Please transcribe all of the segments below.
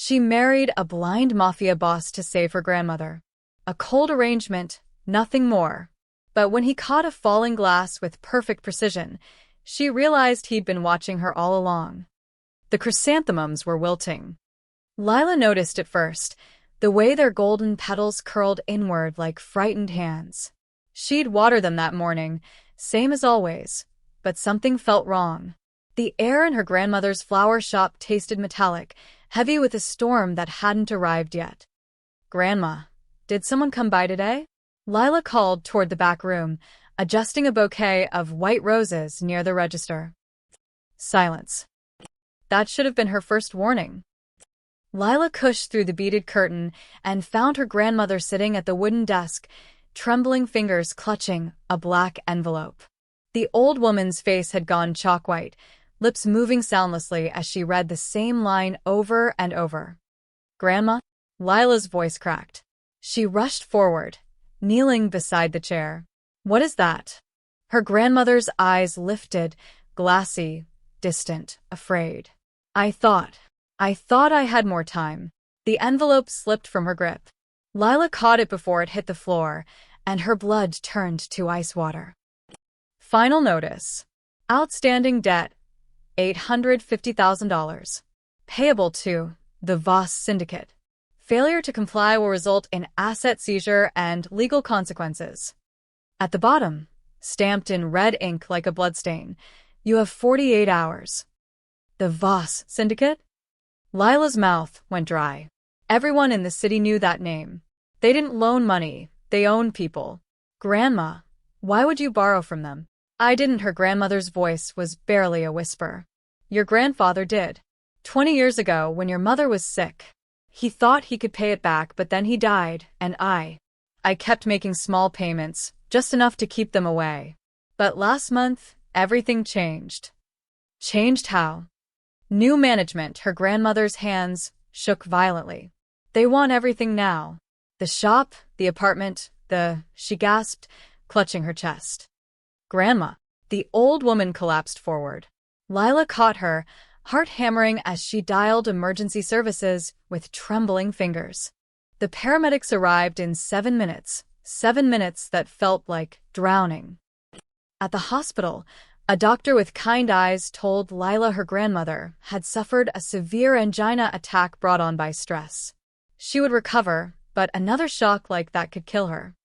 She married a blind mafia boss to save her grandmother. A cold arrangement, nothing more. But when he caught a falling glass with perfect precision, she realized he'd been watching her all along. The chrysanthemums were wilting. Lila noticed at first, the way their golden petals curled inward like frightened hands. She'd water them that morning, same as always, but something felt wrong. The air in her grandmother's flower shop tasted metallic, heavy with a storm that hadn't arrived yet. "Grandma, did someone come by today?" Lila called toward the back room, adjusting a bouquet of white roses near the register. Silence. That should have been her first warning. Lila pushed through the beaded curtain and found her grandmother sitting at the wooden desk, trembling fingers clutching a black envelope. The old woman's face had gone chalk white, lips moving soundlessly as she read the same line over and over. "Grandma?" Lila's voice cracked. She rushed forward, kneeling beside the chair. "What is that?" Her grandmother's eyes lifted, glassy, distant, afraid. I thought I had more time." The envelope slipped from her grip. Lila caught it before it hit the floor, and her blood turned to ice water. Final notice. Outstanding debt, $850,000. Payable to the Voss Syndicate. Failure to comply will result in asset seizure and legal consequences. At the bottom, stamped in red ink like a bloodstain, you have 48 hours. The Voss Syndicate? Lila's mouth went dry. Everyone in the city knew that name. They didn't loan money, they owned people. "Grandma, why would you borrow from them?" "I didn't." Her grandmother's voice was barely a whisper. "Your grandfather did. 20 years ago, when your mother was sick. He thought he could pay it back, but then he died, and I kept making small payments, just enough to keep them away. But last month, everything changed." "Changed how?" "New management." Her grandmother's hands shook violently. "They want everything now. The shop, the apartment, she gasped, clutching her chest. "Grandma." The old woman collapsed forward. Lila caught her, heart hammering as she dialed emergency services with trembling fingers. The paramedics arrived in 7 minutes, 7 minutes that felt like drowning. At the hospital, a doctor with kind eyes told Lila her grandmother had suffered a severe angina attack brought on by stress. She would recover, but another shock like that could kill her.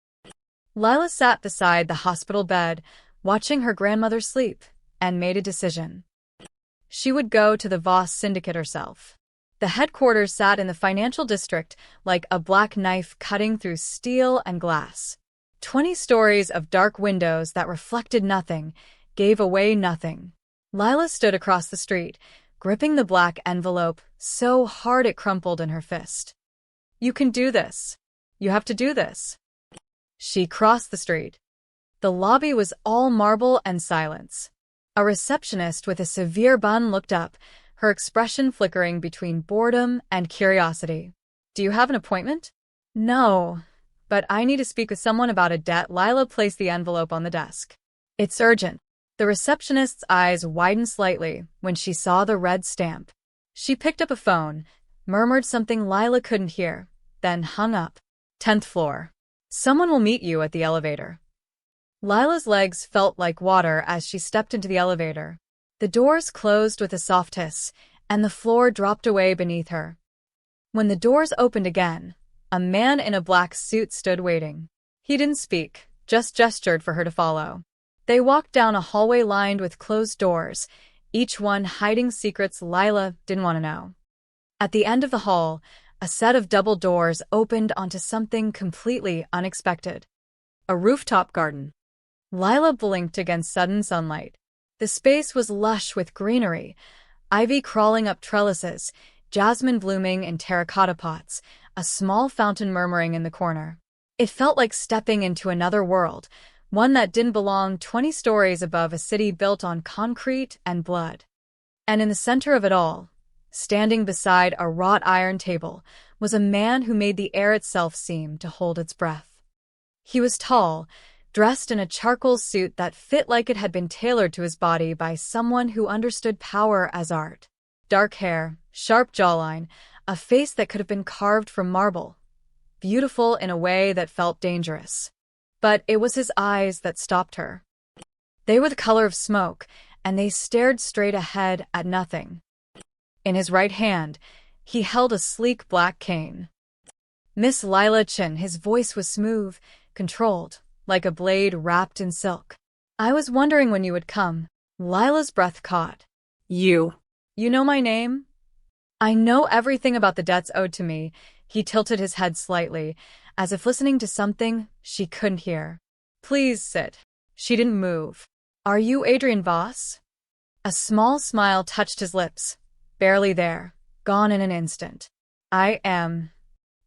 Lila sat beside the hospital bed, watching her grandmother sleep, and made a decision. She would go to the Voss Syndicate herself. The headquarters sat in the financial district like a black knife cutting through steel and glass. 20 stories of dark windows that reflected nothing, gave away nothing. Lila stood across the street, gripping the black envelope so hard it crumpled in her fist. "You can do this. You have to do this." She crossed the street. The lobby was all marble and silence. A receptionist with a severe bun looked up, her expression flickering between boredom and curiosity. "Do you have an appointment?" "No, but I need to speak with someone about a debt." Lila placed the envelope on the desk. "It's urgent." The receptionist's eyes widened slightly when she saw the red stamp. She picked up a phone, murmured something Lila couldn't hear, then hung up. 10th floor. "Someone will meet you at the elevator." Lila's legs felt like water as she stepped into the elevator. The doors closed with a soft hiss, and the floor dropped away beneath her. When the doors opened again, a man in a black suit stood waiting. He didn't speak, just gestured for her to follow. They walked down a hallway lined with closed doors, each one hiding secrets Lila didn't want to know. At the end of the hall, a set of double doors opened onto something completely unexpected. A rooftop garden. Lila blinked against sudden sunlight. The space was lush with greenery, ivy crawling up trellises, jasmine blooming in terracotta pots, a small fountain murmuring in the corner. It felt like stepping into another world, one that didn't belong 20 stories above a city built on concrete and blood. And in the center of it all, standing beside a wrought iron table, was a man who made the air itself seem to hold its breath. He was tall, dressed in a charcoal suit that fit like it had been tailored to his body by someone who understood power as art. Dark hair, sharp jawline, a face that could have been carved from marble, beautiful in a way that felt dangerous. But it was his eyes that stopped her. They were the color of smoke, and they stared straight ahead at nothing. In his right hand, he held a sleek black cane. Miss Lila Chin, his voice was smooth, controlled, like a blade wrapped in silk. I was wondering when you would come. Lila's breath caught. You know my name? I know everything about the debts owed to me. He tilted his head slightly, as if listening to something she couldn't hear. Please sit. She didn't move. Are you Adrian Voss? A small smile touched his lips. Barely there, gone in an instant. I am.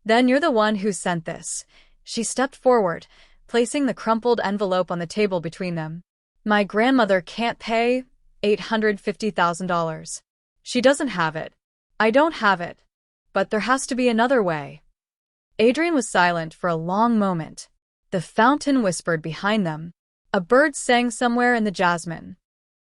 Then you're the one who sent this. She stepped forward, placing the crumpled envelope on the table between them. My grandmother can't pay $850,000. She doesn't have it. I don't have it. But there has to be another way. Adrian was silent for a long moment. The fountain whispered behind them. A bird sang somewhere in the jasmine.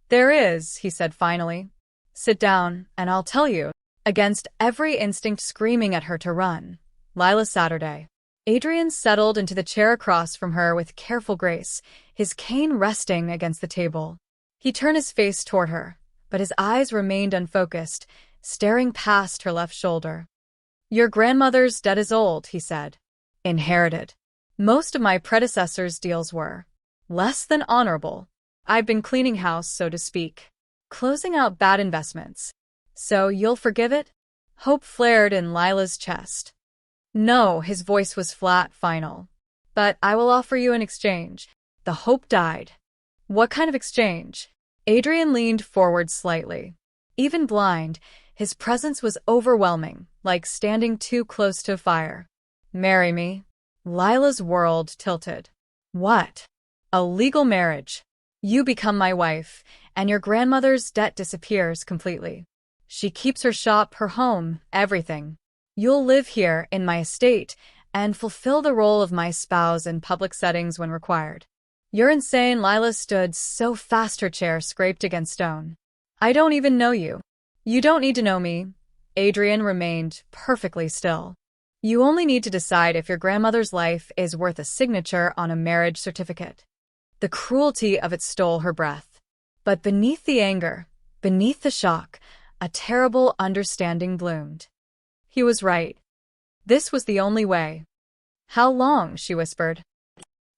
There is, he said finally. Sit down, and I'll tell you. Against every instinct screaming at her to run. Lila Saturday. Adrian settled into the chair across from her with careful grace, his cane resting against the table. He turned his face toward her, but his eyes remained unfocused, staring past her left shoulder. Your grandmother's debt is old, he said. Inherited. Most of my predecessors' deals were less than honorable. I've been cleaning house, so to speak. Closing out bad investments. So you'll forgive it? Hope flared in Lila's chest. No, his voice was flat, final. But I will offer you an exchange. The hope died. What kind of exchange? Adrian leaned forward slightly. Even blind, his presence was overwhelming, like standing too close to a fire. Marry me? Lila's world tilted. What? A legal marriage. You become my wife, and your grandmother's debt disappears completely. She keeps her shop, her home, everything. You'll live here in my estate and fulfill the role of my spouse in public settings when required. You're insane. Lila stood so fast her chair scraped against stone. I don't even know you. You don't need to know me. Adrian remained perfectly still. You only need to decide if your grandmother's life is worth a signature on a marriage certificate. The cruelty of it stole her breath. But beneath the anger, beneath the shock, a terrible understanding bloomed. He was right. This was the only way. How long? She whispered.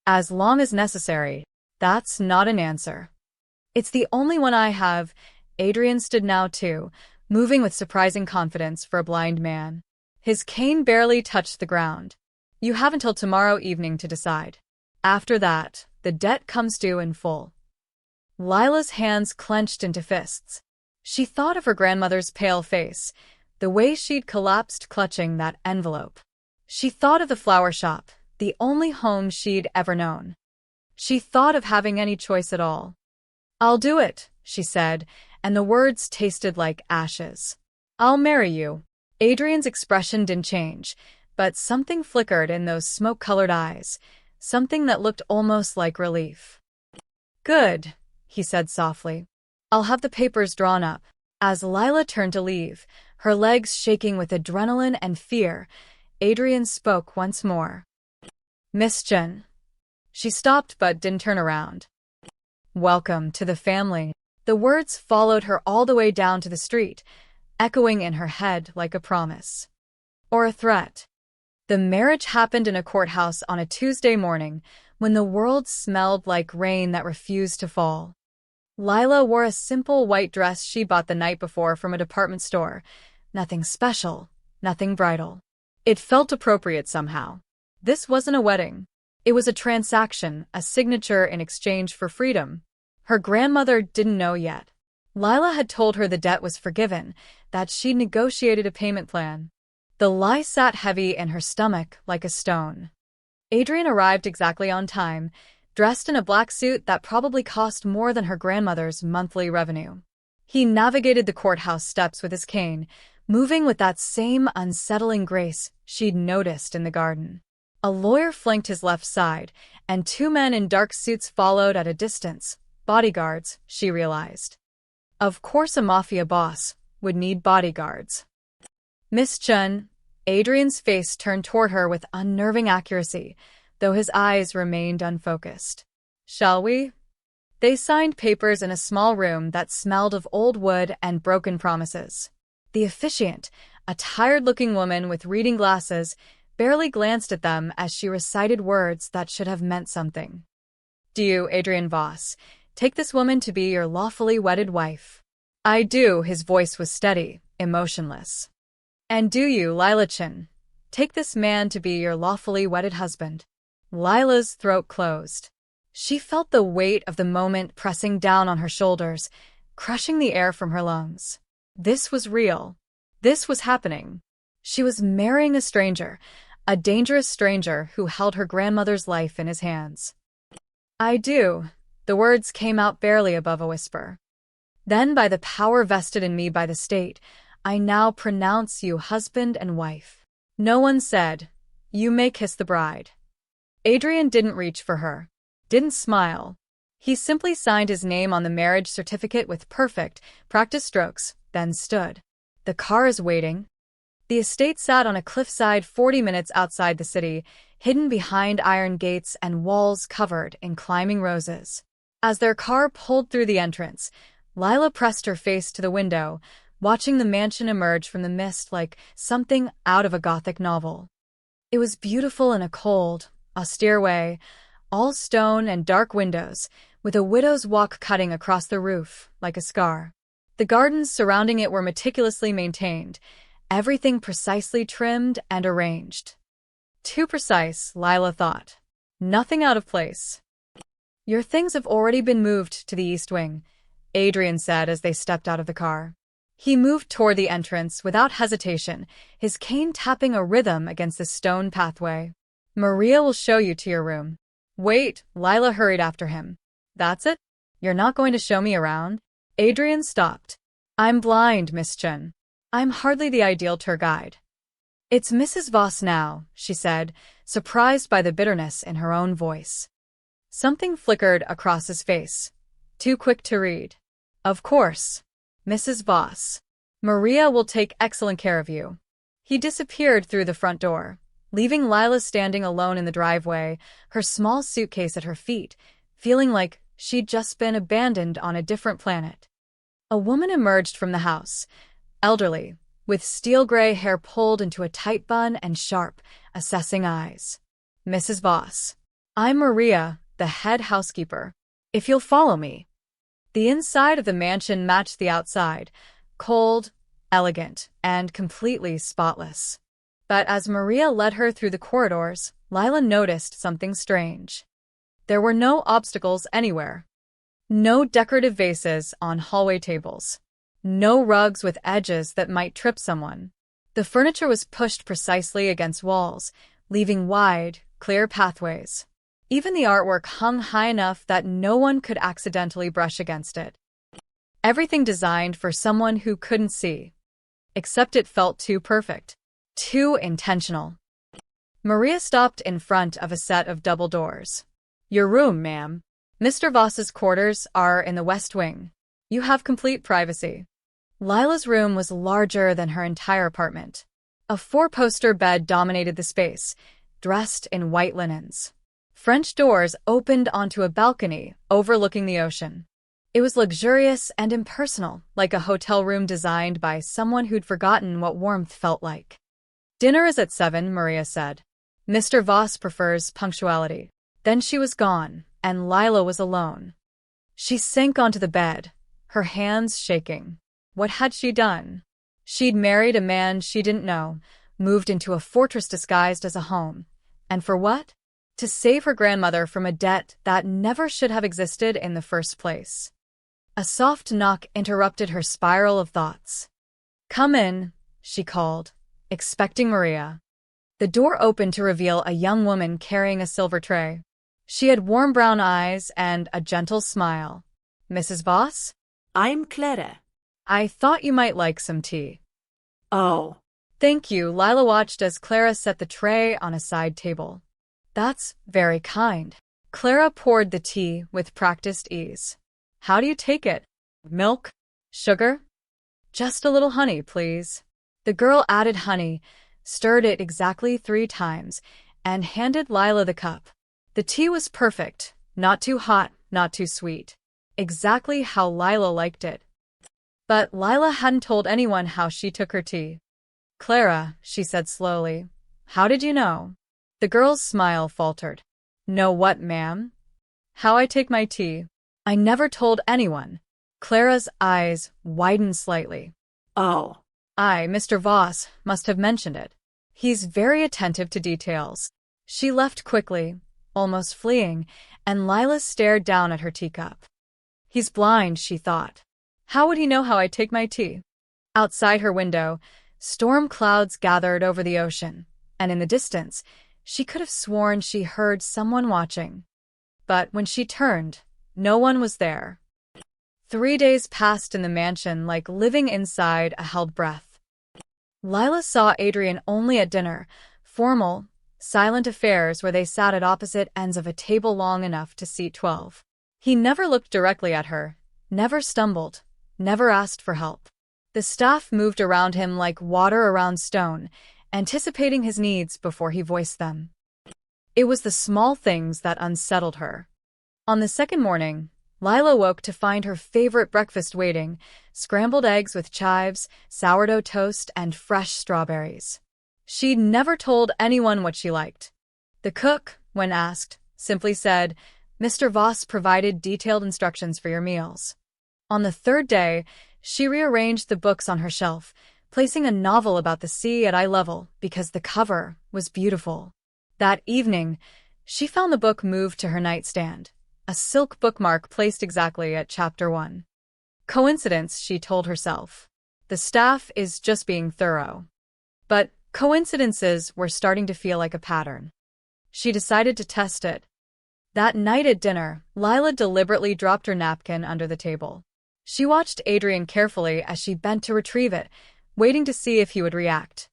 As long as necessary. That's not an answer. It's the only one I have. Adrian stood now too, moving with surprising confidence for a blind man. His cane barely touched the ground. You have until tomorrow evening to decide. After that, the debt comes due in full. Lila's hands clenched into fists. She thought of her grandmother's pale face, the way she'd collapsed clutching that envelope. She thought of the flower shop, the only home she'd ever known. She thought of having any choice at all. I'll do it, she said, and the words tasted like ashes. I'll marry you. Adrian's expression didn't change, but something flickered in those smoke-colored eyes, something that looked almost like relief. Good, he said softly. I'll have the papers drawn up. As Lila turned to leave, her legs shaking with adrenaline and fear, Adrian spoke once more. Miss Jen. She stopped but didn't turn around. Welcome to the family. The words followed her all the way down to the street, echoing in her head like a promise. Or a threat. The marriage happened in a courthouse on a Tuesday morning, when the world smelled like rain that refused to fall. Lila wore a simple white dress she bought the night before from a department store. Nothing special, nothing bridal. It felt appropriate somehow. This wasn't a wedding. It was a transaction, a signature in exchange for freedom. Her grandmother didn't know yet. Lila had told her the debt was forgiven, that she'd negotiated a payment plan. The lie sat heavy in her stomach like a stone. Adrian arrived exactly on time, dressed in a black suit that probably cost more than her grandmother's monthly revenue. He navigated the courthouse steps with his cane, moving with that same unsettling grace she'd noticed in the garden. A lawyer flanked his left side, and two men in dark suits followed at a distance. Bodyguards, she realized. Of course a mafia boss would need bodyguards. Miss Chun, Adrian's face turned toward her with unnerving accuracy, though his eyes remained unfocused. Shall we? They signed papers in a small room that smelled of old wood and broken promises. The officiant, a tired-looking woman with reading glasses, barely glanced at them as she recited words that should have meant something. Do you, Adrian Voss, take this woman to be your lawfully wedded wife? I do, his voice was steady, emotionless. And do you, Lila Chin, take this man to be your lawfully wedded husband? Lila's throat closed. She felt the weight of the moment pressing down on her shoulders, crushing the air from her lungs. This was real. This was happening. She was marrying a stranger, a dangerous stranger who held her grandmother's life in his hands. I do. The words came out barely above a whisper. Then, by the power vested in me by the state, I now pronounce you husband and wife. No one said, you may kiss the bride. Adrian didn't reach for her, didn't smile. He simply signed his name on the marriage certificate with perfect, practiced strokes, then stood. The car is waiting. The estate sat on a cliffside 40 minutes outside the city, hidden behind iron gates and walls covered in climbing roses. As their car pulled through the entrance, Lila pressed her face to the window, watching the mansion emerge from the mist like something out of a Gothic novel. It was beautiful in a cold, austere way, all stone and dark windows, with a widow's walk cutting across the roof like a scar. The gardens surrounding it were meticulously maintained, everything precisely trimmed and arranged. Too precise, Lila thought. Nothing out of place. Your things have already been moved to the east wing, Adrian said as they stepped out of the car. He moved toward the entrance without hesitation, his cane tapping a rhythm against the stone pathway. Maria will show you to your room. Wait, Lila hurried after him. That's it? You're not going to show me around? Adrian stopped. I'm blind, Miss Chun. I'm hardly the ideal tour guide. It's Mrs. Voss now, she said, surprised by the bitterness in her own voice. Something flickered across his face. Too quick to read. Of course. Mrs. Voss. Maria will take excellent care of you. He disappeared through the front door, leaving Lila standing alone in the driveway, her small suitcase at her feet, feeling like she'd just been abandoned on a different planet. A woman emerged from the house, elderly, with steel-gray hair pulled into a tight bun and sharp, assessing eyes. Mrs. Voss. I'm Maria, the head housekeeper. If you'll follow me. The inside of the mansion matched the outside, cold, elegant, and completely spotless. But as Maria led her through the corridors, Lila noticed something strange. There were no obstacles anywhere. No decorative vases on hallway tables. No rugs with edges that might trip someone. The furniture was pushed precisely against walls, leaving wide, clear pathways. Even the artwork hung high enough that no one could accidentally brush against it. Everything designed for someone who couldn't see. Except it felt too perfect. Too intentional. Maria stopped in front of a set of double doors. Your room, ma'am. Mr. Voss's quarters are in the west wing. You have complete privacy. Lila's room was larger than her entire apartment. A four-poster bed dominated the space, dressed in white linens. French doors opened onto a balcony overlooking the ocean. It was luxurious and impersonal, like a hotel room designed by someone who'd forgotten what warmth felt like. Dinner is at 7, Maria said. Mr. Voss prefers punctuality. Then she was gone, and Lila was alone. She sank onto the bed, her hands shaking. What had she done? She'd married a man she didn't know, moved into a fortress disguised as a home. And for what? To save her grandmother from a debt that never should have existed in the first place. A soft knock interrupted her spiral of thoughts. Come in, she called, expecting Maria. The door opened to reveal a young woman carrying a silver tray. She had warm brown eyes and a gentle smile. Mrs. Voss? I'm Clara. I thought you might like some tea. Oh. Thank you. Lila watched as Clara set the tray on a side table. That's very kind. Clara poured the tea with practiced ease. How do you take it? Milk? Sugar? Just a little honey, please. The girl added honey, stirred it exactly 3 times, and handed Lila the cup. The tea was perfect, not too hot, not too sweet. Exactly how Lila liked it. But Lila hadn't told anyone how she took her tea. "Clara," she said slowly, "how did you know?" The girl's smile faltered. "Know what, ma'am?" "How I take my tea. I never told anyone." Clara's eyes widened slightly. Oh. Mr. Voss, must have mentioned it. He's very attentive to details." She left quickly, almost fleeing, and Lila stared down at her teacup. "He's blind," she thought. "How would he know how I take my tea?" Outside her window, storm clouds gathered over the ocean, and in the distance, she could have sworn she heard someone watching. But when she turned, no one was there. 3 days passed in the mansion like living inside a held breath. Lila saw Adrian only at dinner, formal, silent affairs where they sat at opposite ends of a table long enough to seat 12. He never looked directly at her, never stumbled, never asked for help. The staff moved around him like water around stone, anticipating his needs before he voiced them. It was the small things that unsettled her. On the second morning, Lila woke to find her favorite breakfast waiting: scrambled eggs with chives, sourdough toast, and fresh strawberries. She'd never told anyone what she liked. The cook, when asked, simply said, "Mr. Voss provided detailed instructions for your meals." On the third day, she rearranged the books on her shelf, placing a novel about the sea at eye level because the cover was beautiful. That evening, she found the book moved to her nightstand, a silk bookmark placed exactly at chapter 1. Coincidence, she told herself. The staff is just being thorough. But coincidences were starting to feel like a pattern. She decided to test it. That night at dinner, Lila deliberately dropped her napkin under the table. She watched Adrian carefully as she bent to retrieve it, waiting to see if he would react.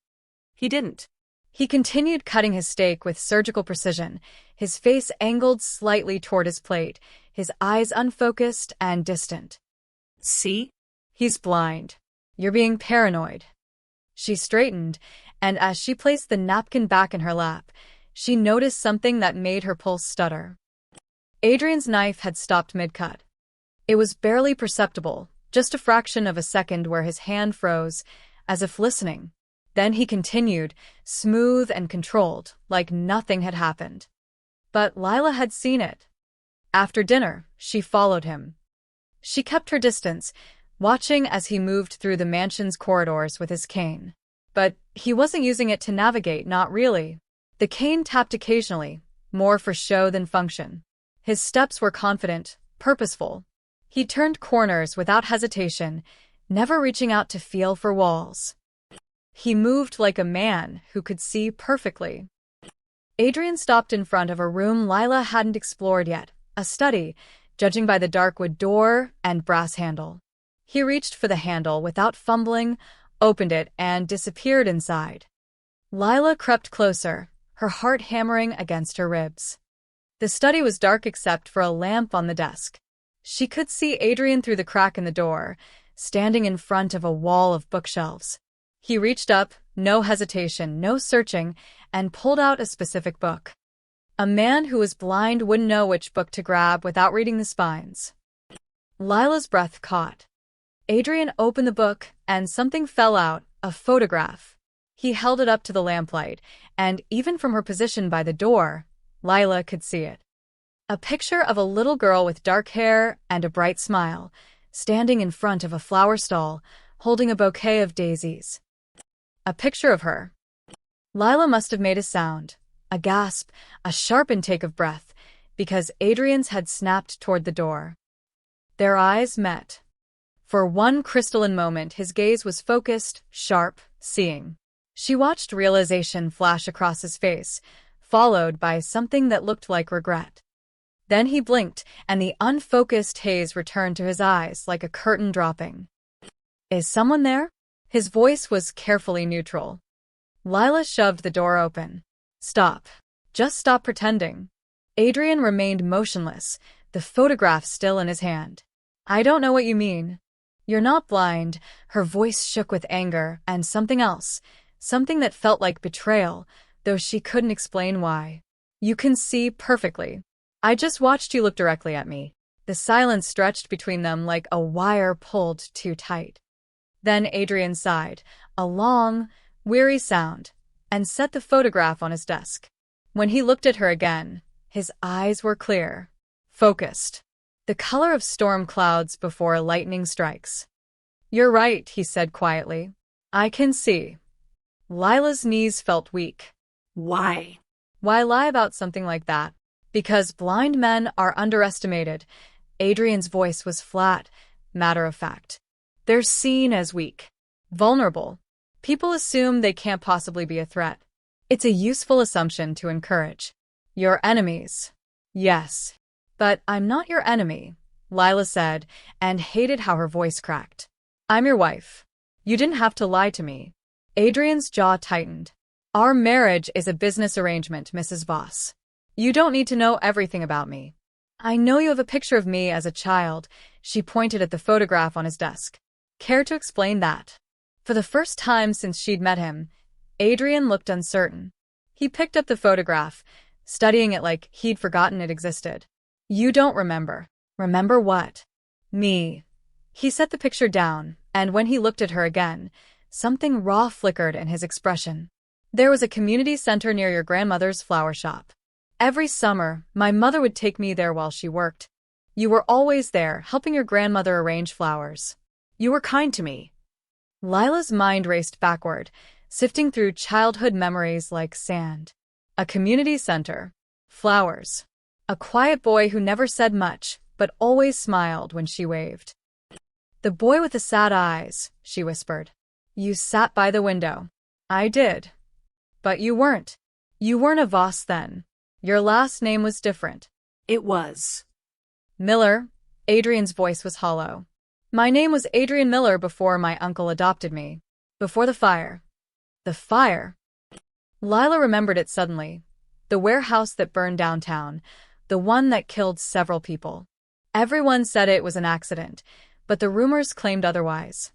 He didn't. He continued cutting his steak with surgical precision, his face angled slightly toward his plate, his eyes unfocused and distant. "See? He's blind. You're being paranoid." She straightened, and as she placed the napkin back in her lap, she noticed something that made her pulse stutter. Adrian's knife had stopped mid-cut. It was barely perceptible, just a fraction of a second where his hand froze, as if listening. Then he continued, smooth and controlled, like nothing had happened. But Lila had seen it. After dinner, she followed him. She kept her distance, watching as he moved through the mansion's corridors with his cane. But he wasn't using it to navigate, not really. The cane tapped occasionally, more for show than function. His steps were confident, purposeful. He turned corners without hesitation, never reaching out to feel for walls. He moved like a man who could see perfectly. Adrian stopped in front of a room Lila hadn't explored yet, a study, judging by the dark wood door and brass handle. He reached for the handle without fumbling, opened it, and disappeared inside. Lila crept closer, her heart hammering against her ribs. The study was dark except for a lamp on the desk. She could see Adrian through the crack in the door, standing in front of a wall of bookshelves. He reached up, no hesitation, no searching, and pulled out a specific book. A man who was blind wouldn't know which book to grab without reading the spines. Lila's breath caught. Adrian opened the book, and something fell out, a photograph. He held it up to the lamplight, and even from her position by the door, Lila could see it. A picture of a little girl with dark hair and a bright smile, standing in front of a flower stall, holding a bouquet of daisies. A picture of her. Lila must have made a sound, a gasp, a sharp intake of breath, because Adrian's had snapped toward the door. Their eyes met. For one crystalline moment, his gaze was focused, sharp, seeing. She watched realization flash across his face, followed by something that looked like regret. Then he blinked, and the unfocused haze returned to his eyes like a curtain dropping. "Is someone there?" His voice was carefully neutral. Lila shoved the door open. "Stop. Just stop pretending." Adrian remained motionless, the photograph still in his hand. "I don't know what you mean." You're not blind. Her voice shook with anger and something else, something that felt like betrayal, though she couldn't explain why. You can see perfectly. I just watched you look directly at me. The silence stretched between them like a wire pulled too tight. Then Adrian sighed, a long, weary sound, and set the photograph on his desk. When he looked at her again, his eyes were clear, focused, the color of storm clouds before lightning strikes. "You're right," he said quietly. "I can see." Lila's knees felt weak. Why? Why lie about something like that? Because blind men are underestimated. Adrian's voice was flat, matter of fact. They're seen as weak, vulnerable. People assume they can't possibly be a threat. It's a useful assumption to encourage. Your enemies. Yes. But I'm not your enemy, Lila said, and hated how her voice cracked. I'm your wife. You didn't have to lie to me. Adrian's jaw tightened. Our marriage is a business arrangement, Mrs. Voss. You don't need to know everything about me. I know you have a picture of me as a child. She pointed at the photograph on his desk. Care to explain that? For the first time since she'd met him, Adrian looked uncertain. He picked up the photograph, studying it like he'd forgotten it existed. You don't remember. Remember what? Me. He set the picture down, and when he looked at her again, something raw flickered in his expression. There was a community center near your grandmother's flower shop. Every summer, my mother would take me there while she worked. You were always there, helping your grandmother arrange flowers. You were kind to me. Lila's mind raced backward, sifting through childhood memories like sand. A community center. Flowers. A quiet boy who never said much, but always smiled when she waved. The boy with the sad eyes, she whispered. You sat by the window. I did. But you weren't. You weren't a Voss then. Your last name was different. It was. Miller. Adrian's voice was hollow. My name was Adrian Miller before my uncle adopted me. Before the fire. The fire? Lila remembered it suddenly. The warehouse that burned downtown. The one that killed several people. Everyone said it was an accident, but the rumors claimed otherwise.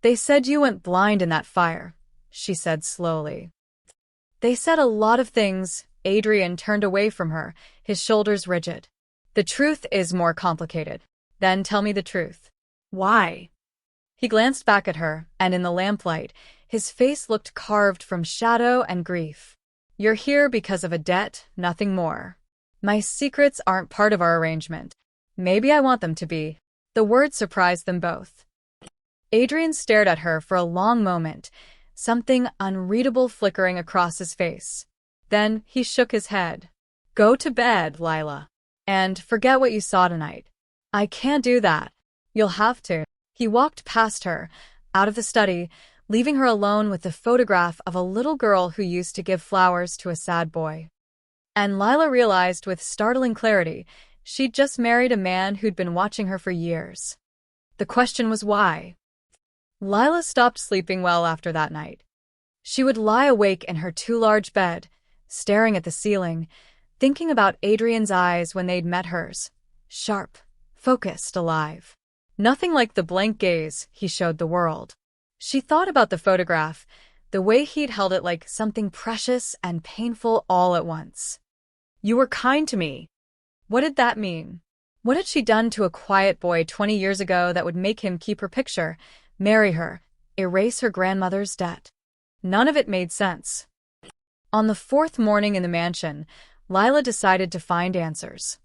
They said you went blind in that fire, she said slowly. They said a lot of things. Adrian turned away from her, his shoulders rigid. The truth is more complicated. Then tell me the truth. Why? He glanced back at her, and in the lamplight, his face looked carved from shadow and grief. You're here because of a debt, nothing more. My secrets aren't part of our arrangement. Maybe I want them to be. The word surprised them both. Adrian stared at her for a long moment, something unreadable flickering across his face. Then he shook his head. Go to bed, Lila. And forget what you saw tonight. I can't do that. You'll have to. He walked past her, out of the study, leaving her alone with the photograph of a little girl who used to give flowers to a sad boy. And Lila realized with startling clarity she'd just married a man who'd been watching her for years. The question was why. Lila stopped sleeping well after that night. She would lie awake in her too-large bed, staring at the ceiling, thinking about Adrian's eyes when they'd met hers. Sharp, focused, alive. Nothing like the blank gaze he showed the world. She thought about the photograph, the way he'd held it like something precious and painful all at once. You were kind to me. What did that mean? What had she done to a quiet boy 20 years ago that would make him keep her picture, marry her, erase her grandmother's debt? None of it made sense. On the fourth morning in the mansion, Lila decided to find answers.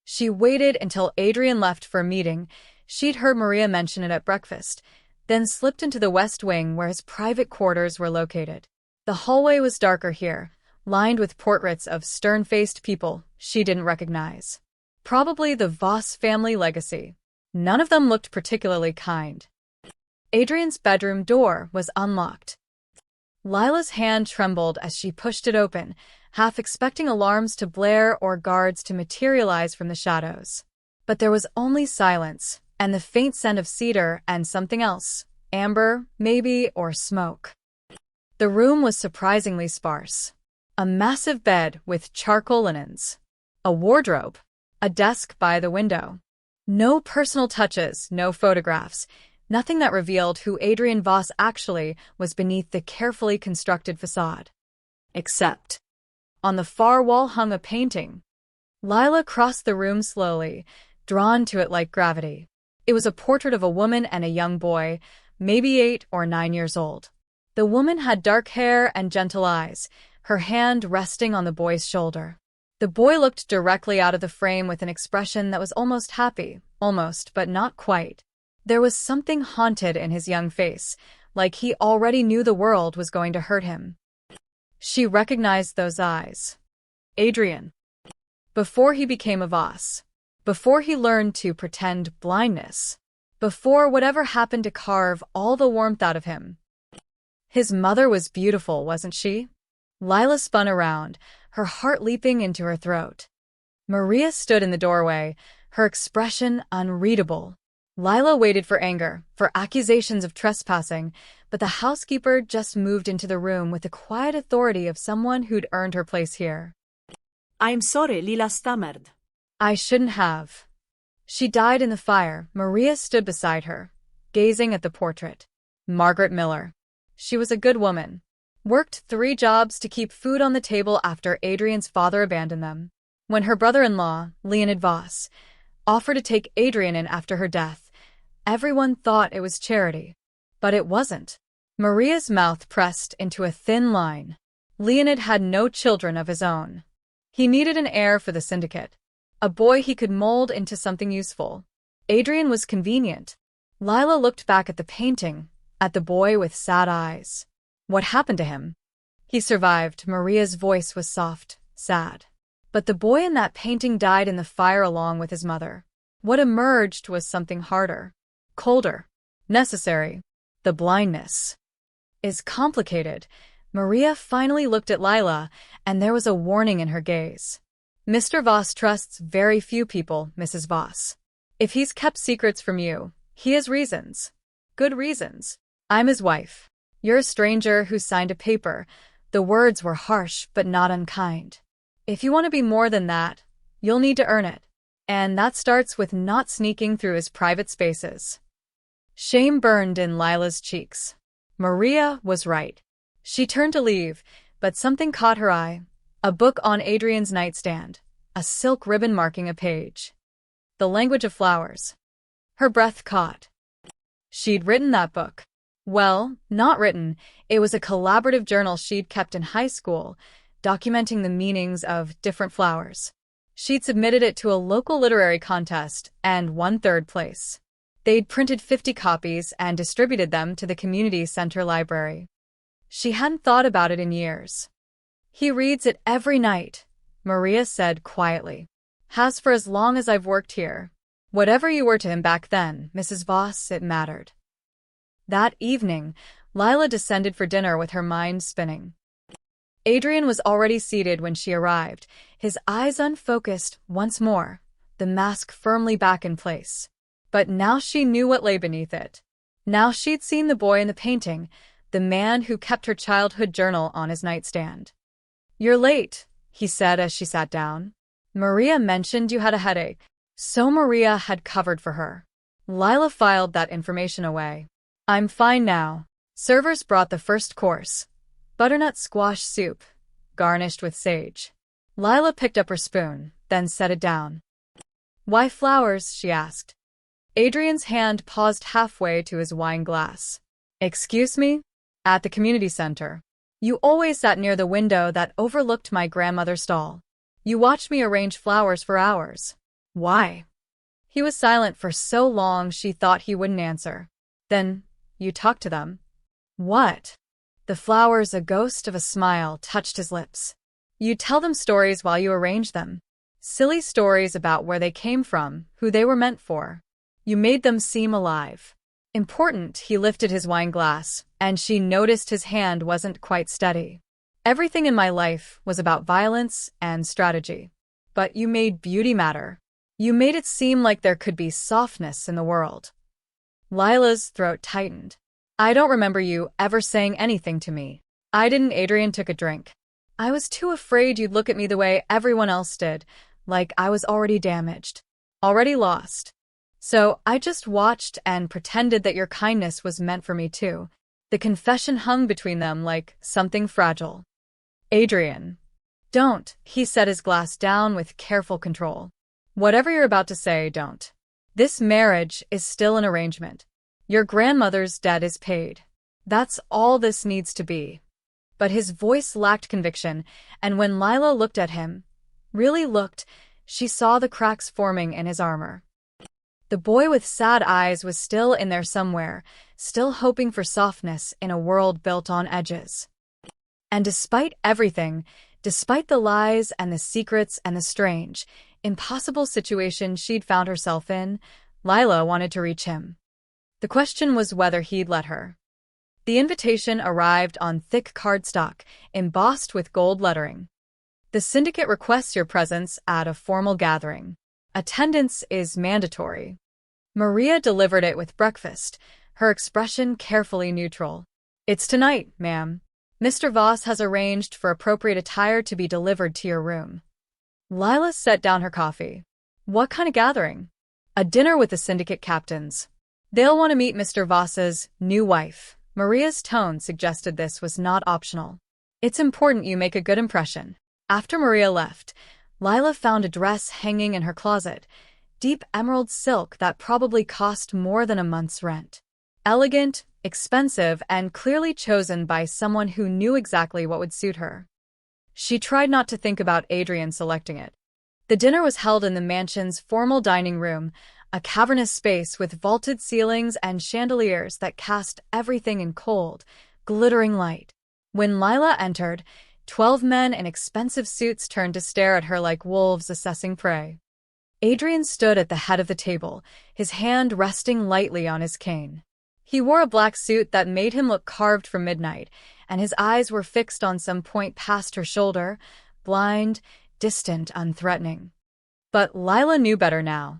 She waited until Adrian left for a meeting. She'd heard Maria mention it at breakfast, then slipped into the west wing where his private quarters were located. The hallway was darker here, lined with portraits of stern-faced people she didn't recognize. Probably the Voss family legacy. None of them looked particularly kind. Adrian's bedroom door was unlocked. Lila's hand trembled as she pushed it open, half expecting alarms to blare or guards to materialize from the shadows. But there was only silence, and the faint scent of cedar and something else, amber, maybe, or smoke. The room was surprisingly sparse. A massive bed with charcoal linens. A wardrobe. A desk by the window. No personal touches, no photographs, nothing that revealed who Adrian Voss actually was beneath the carefully constructed facade. Except, On the far wall hung a painting. Lila crossed the room slowly, drawn to it like gravity. It was a portrait of a woman and a young boy, maybe 8 or 9 years old. The woman had dark hair and gentle eyes, her hand resting on the boy's shoulder. The boy looked directly out of the frame with an expression that was almost happy, almost, but not quite. There was something haunted in his young face, like he already knew the world was going to hurt him. She recognized those eyes. Adrian. Before he became a Voss. Before he learned to pretend blindness. Before whatever happened to carve all the warmth out of him. His mother was beautiful, wasn't she? Lila spun around, her heart leaping into her throat. Maria stood in the doorway, her expression unreadable. Lila waited for anger, for accusations of trespassing, but the housekeeper just moved into the room with the quiet authority of someone who'd earned her place here. I'm sorry, Lila stammered. I shouldn't have. She died in the fire. Maria stood beside her, gazing at the portrait. Margaret Miller. She was a good woman. Worked 3 jobs to keep food on the table after Adrian's father abandoned them. When her brother-in-law, Leonid Voss, offered to take Adrian in after her death, everyone thought it was charity. But it wasn't. Maria's mouth pressed into a thin line. Leonid had no children of his own. He needed an heir for the syndicate. A boy he could mold into something useful. Adrian was convenient. Lila looked back at the painting, at the boy with sad eyes. What happened to him? He survived. Maria's voice was soft, sad. But the boy in that painting died in the fire along with his mother. What emerged was something harder, colder, necessary. The blindness is complicated. Maria finally looked at Lila, and there was a warning in her gaze. Mr. Voss trusts very few people, Mrs. Voss. If he's kept secrets from you, he has reasons. Good reasons. I'm his wife. You're a stranger who signed a paper. The words were harsh but not unkind. If you want to be more than that, you'll need to earn it. And that starts with not sneaking through his private spaces. Shame burned in Lila's cheeks. Maria was right. She turned to leave, but something caught her eye. A book on Adrian's nightstand, a silk ribbon marking a page. The Language of Flowers. Her breath caught. She'd written that book. Well, not written. It was a collaborative journal she'd kept in high school, documenting the meanings of different flowers. She'd submitted it to a local literary contest and won 3rd place. They'd printed 50 copies and distributed them to the community center library. She hadn't thought about it in years. He reads it every night, Maria said quietly. Has for as long as I've worked here. Whatever you were to him back then, Mrs. Voss, it mattered. That evening, Lila descended for dinner with her mind spinning. Adrian was already seated when she arrived, his eyes unfocused once more, the mask firmly back in place. But now she knew what lay beneath it. Now she'd seen the boy in the painting, the man who kept her childhood journal on his nightstand. You're late, he said as she sat down. Maria mentioned you had a headache. So Maria had covered for her. Lila filed that information away. I'm fine now. Servers brought the first course. Butternut squash soup, garnished with sage. Lila picked up her spoon, then set it down. Why flowers? She asked. Adrian's hand paused halfway to his wine glass. Excuse me? At the community center. You always sat near the window that overlooked my grandmother's stall. You watched me arrange flowers for hours. Why? He was silent for so long she thought he wouldn't answer. Then, you talked to them? What? The flowers, a ghost of a smile, touched his lips. You tell them stories while you arrange them. Silly stories about where they came from, who they were meant for. You made them seem alive. Important. He lifted his wine glass, and she noticed his hand wasn't quite steady. Everything in my life was about violence and strategy. But you made beauty matter. You made it seem like there could be softness in the world. Lila's throat tightened. I don't remember you ever saying anything to me. I didn't. Adrian took a drink. I was too afraid you'd look at me the way everyone else did, like I was already damaged. Already lost. So I just watched and pretended that your kindness was meant for me too. The confession hung between them like something fragile. Adrian. Don't, he set his glass down with careful control. Whatever you're about to say, don't. This marriage is still an arrangement. Your grandmother's debt is paid. That's all this needs to be. But his voice lacked conviction, and when Lila looked at him, really looked, she saw the cracks forming in his armor. The boy with sad eyes was still in there somewhere, still hoping for softness in a world built on edges. And despite everything, despite the lies and the secrets and the strange, impossible situation she'd found herself in, Lila wanted to reach him. The question was whether he'd let her. The invitation arrived on thick cardstock, embossed with gold lettering. The syndicate requests your presence at a formal gathering. Attendance is mandatory. Maria delivered it with breakfast, her expression carefully neutral. It's tonight, ma'am. Mr. Voss has arranged for appropriate attire to be delivered to your room. Lila set down her coffee. What kind of gathering? A dinner with the syndicate captains. They'll want to meet Mr. Voss's new wife. Maria's tone suggested this was not optional. It's important you make a good impression. After Maria left, Lila found a dress hanging in her closet, deep emerald silk that probably cost more than a month's rent. Elegant, expensive, and clearly chosen by someone who knew exactly what would suit her. She tried not to think about Adrian selecting it. The dinner was held in the mansion's formal dining room, a cavernous space with vaulted ceilings and chandeliers that cast everything in cold, glittering light. When Lila entered, 12 men in expensive suits turned to stare at her like wolves assessing prey. Adrian stood at the head of the table, his hand resting lightly on his cane. He wore a black suit that made him look carved from midnight, and his eyes were fixed on some point past her shoulder, blind, distant, unthreatening. But Lila knew better now.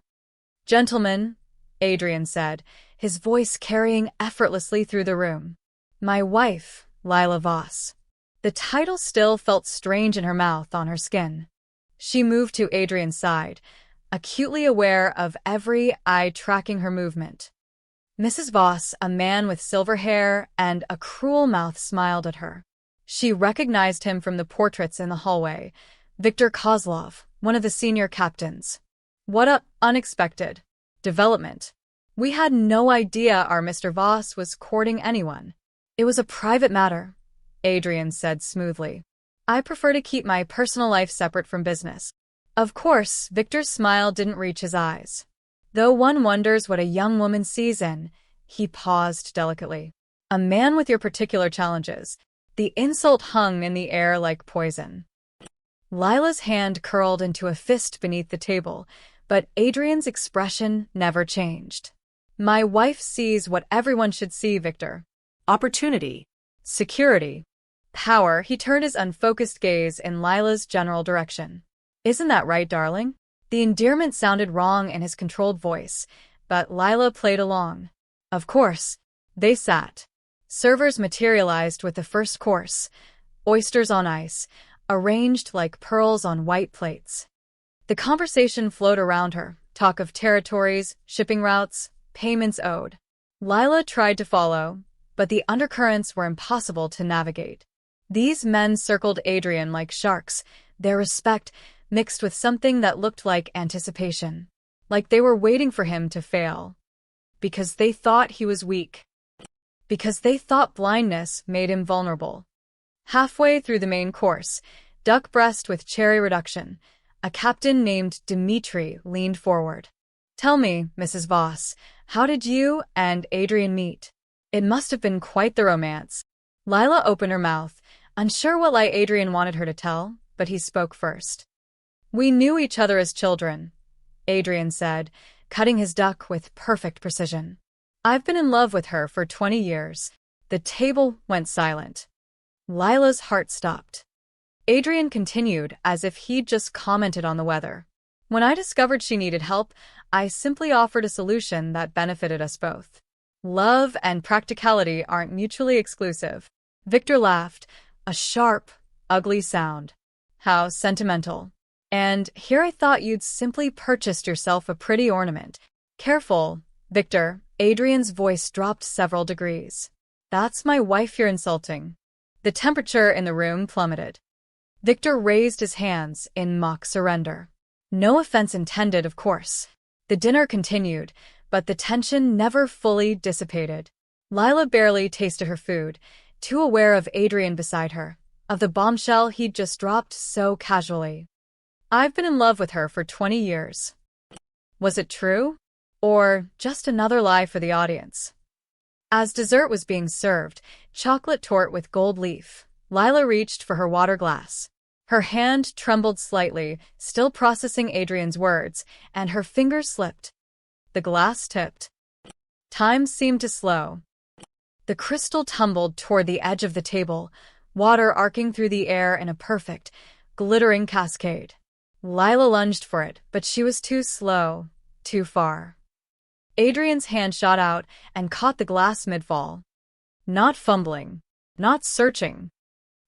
Gentlemen, Adrian said, his voice carrying effortlessly through the room. My wife, Lila Voss. The title still felt strange in her mouth, on her skin. She moved to Adrian's side, acutely aware of every eye tracking her movement. Mrs. Voss, a man with silver hair and a cruel mouth, smiled at her. She recognized him from the portraits in the hallway. Viktor Kozlov, one of the senior captains. What a unexpected development. We had no idea our Mr. Voss was courting anyone. It was a private matter, Adrian said smoothly. I prefer to keep my personal life separate from business. Of course, Viktor's smile didn't reach his eyes. Though one wonders what a young woman sees in, he paused delicately. A man with your particular challenges. The insult hung in the air like poison. Lila's hand curled into a fist beneath the table, but Adrian's expression never changed. My wife sees what everyone should see, Viktor. Opportunity. Security. Power. He turned his unfocused gaze in Lila's general direction. Isn't that right, darling? The endearment sounded wrong in his controlled voice, but Lila played along. Of course. They sat. Servers materialized with the first course, oysters on ice, arranged like pearls on white plates. The conversation flowed around her, talk of territories, shipping routes, payments owed. Lila tried to follow, but the undercurrents were impossible to navigate. These men circled Adrian like sharks, their respect mixed with something that looked like anticipation, like they were waiting for him to fail. Because they thought he was weak. Because they thought blindness made him vulnerable. Halfway through the main course, duck breast with cherry reduction, a captain named Dmitri leaned forward. Tell me, Mrs. Voss, how did you and Adrian meet? It must have been quite the romance. Lila opened her mouth, unsure what lie Adrian wanted her to tell, but he spoke first. We knew each other as children, Adrian said, cutting his duck with perfect precision. I've been in love with her for 20 years. The table went silent. Lila's heart stopped. Adrian continued as if he'd just commented on the weather. When I discovered she needed help, I simply offered a solution that benefited us both. Love and practicality aren't mutually exclusive. Viktor laughed, a sharp, ugly sound. How sentimental. And here I thought you'd simply purchased yourself a pretty ornament. Careful, Victor. Adrian's voice dropped several degrees. That's my wife you're insulting. The temperature in the room plummeted. Victor raised his hands in mock surrender. No offense intended, of course. The dinner continued, but the tension never fully dissipated. Lila barely tasted her food, too aware of Adrian beside her, of the bombshell he'd just dropped so casually. I've been in love with her for 20 years. Was it true? Or just another lie for the audience? As dessert was being served, chocolate torte with gold leaf, Lila reached for her water glass. Her hand trembled slightly, still processing Adrian's words, and her fingers slipped. The glass tipped. Time seemed to slow. The crystal tumbled toward the edge of the table, water arcing through the air in a perfect, glittering cascade. Lila lunged for it, but she was too slow, too far. Adrian's hand shot out and caught the glass mid-fall. Not fumbling, not searching.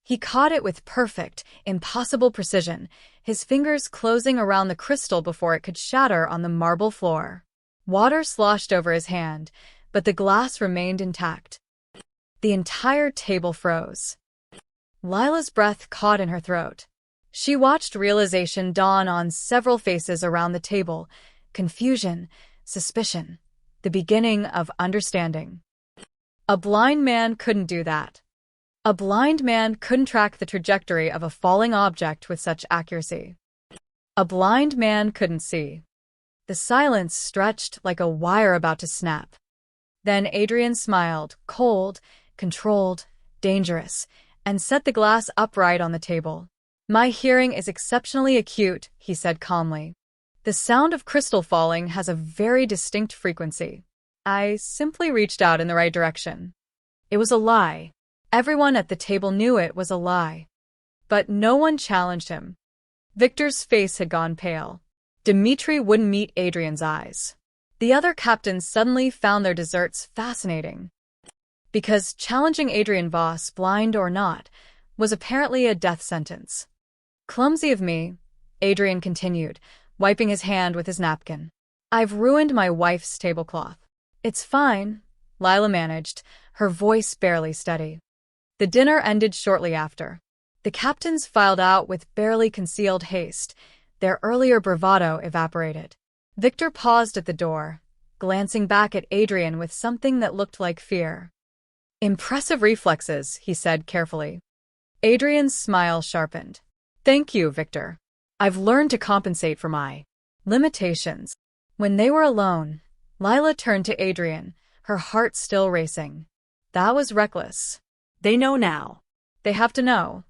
He caught it with perfect, impossible precision, his fingers closing around the crystal before it could shatter on the marble floor. Water sloshed over his hand, but the glass remained intact. The entire table froze. Lila's breath caught in her throat. She watched realization dawn on several faces around the table, confusion, suspicion, the beginning of understanding. A blind man couldn't do that. A blind man couldn't track the trajectory of a falling object with such accuracy. A blind man couldn't see. The silence stretched like a wire about to snap. Then Adrian smiled, cold, controlled, dangerous, and set the glass upright on the table. My hearing is exceptionally acute, he said calmly. The sound of crystal falling has a very distinct frequency. I simply reached out in the right direction. It was a lie. Everyone at the table knew it was a lie. But no one challenged him. Victor's face had gone pale. Dmitri wouldn't meet Adrian's eyes. The other captains suddenly found their desserts fascinating. Because challenging Adrian Voss, blind or not, was apparently a death sentence. Clumsy of me, Adrian continued, wiping his hand with his napkin. I've ruined my wife's tablecloth. It's fine, Lila managed, her voice barely steady. The dinner ended shortly after. The captains filed out with barely concealed haste. Their earlier bravado evaporated. Victor paused at the door, glancing back at Adrian with something that looked like fear. Impressive reflexes, he said carefully. Adrian's smile sharpened. Thank you, Victor. I've learned to compensate for my limitations. When they were alone, Lila turned to Adrian, her heart still racing. That was reckless. They know now. They have to know.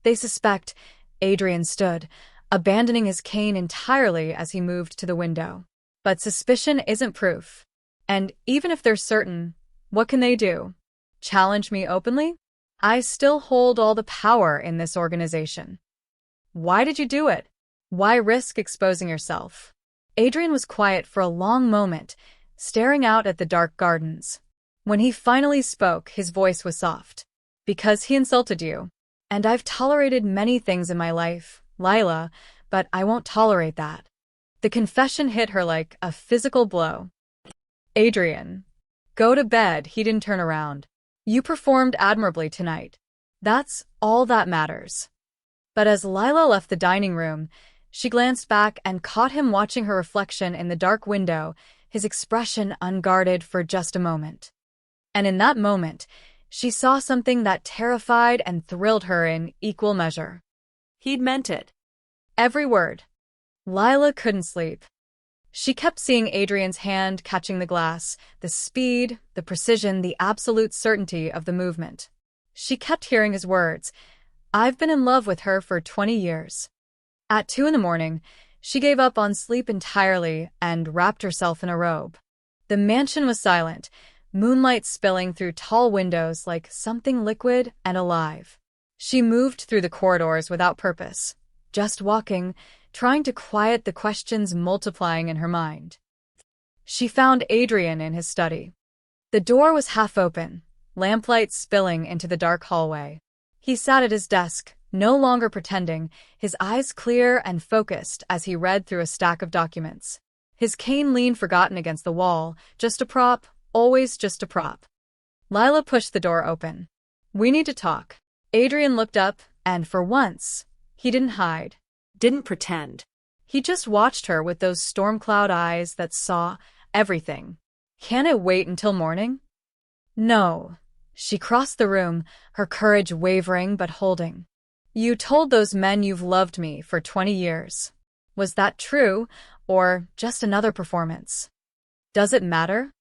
They suspect. Adrian stood, abandoning his cane entirely as he moved to the window. But suspicion isn't proof. And even if they're certain, what can they do? Challenge me openly? I still hold all the power in this organization. Why did you do it? Why risk exposing yourself? Adrian was quiet for a long moment, staring out at the dark gardens. When he finally spoke, his voice was soft. Because he insulted you. And I've tolerated many things in my life, Lila, but I won't tolerate that. The confession hit her like a physical blow. Adrian. Go to bed, he didn't turn around. You performed admirably tonight. That's all that matters. But as Lila left the dining room, she glanced back and caught him watching her reflection in the dark window, his expression unguarded for just a moment. And in that moment, she saw something that terrified and thrilled her in equal measure. He'd meant it. Every word. Lila couldn't sleep. She kept seeing Adrian's hand catching the glass, the speed, the precision, the absolute certainty of the movement. She kept hearing his words. I've been in love with her for 20 years. At 2 a.m, she gave up on sleep entirely and wrapped herself in a robe. The mansion was silent, moonlight spilling through tall windows like something liquid and alive. She moved through the corridors without purpose, just walking, trying to quiet the questions multiplying in her mind. She found Adrian in his study. The door was half open, lamplight spilling into the dark hallway. He sat at his desk, no longer pretending, his eyes clear and focused as he read through a stack of documents. His cane leaned forgotten against the wall, just a prop, always just a prop. Lila pushed the door open. "We need to talk." Adrian looked up, and for once, he didn't hide. Didn't pretend. He just watched her with those storm cloud eyes that saw everything. "Can it wait until morning?" "No." She crossed the room, her courage wavering but holding. "You told those men you've loved me for 20 years. Was that true, or just another performance? Does it matter?"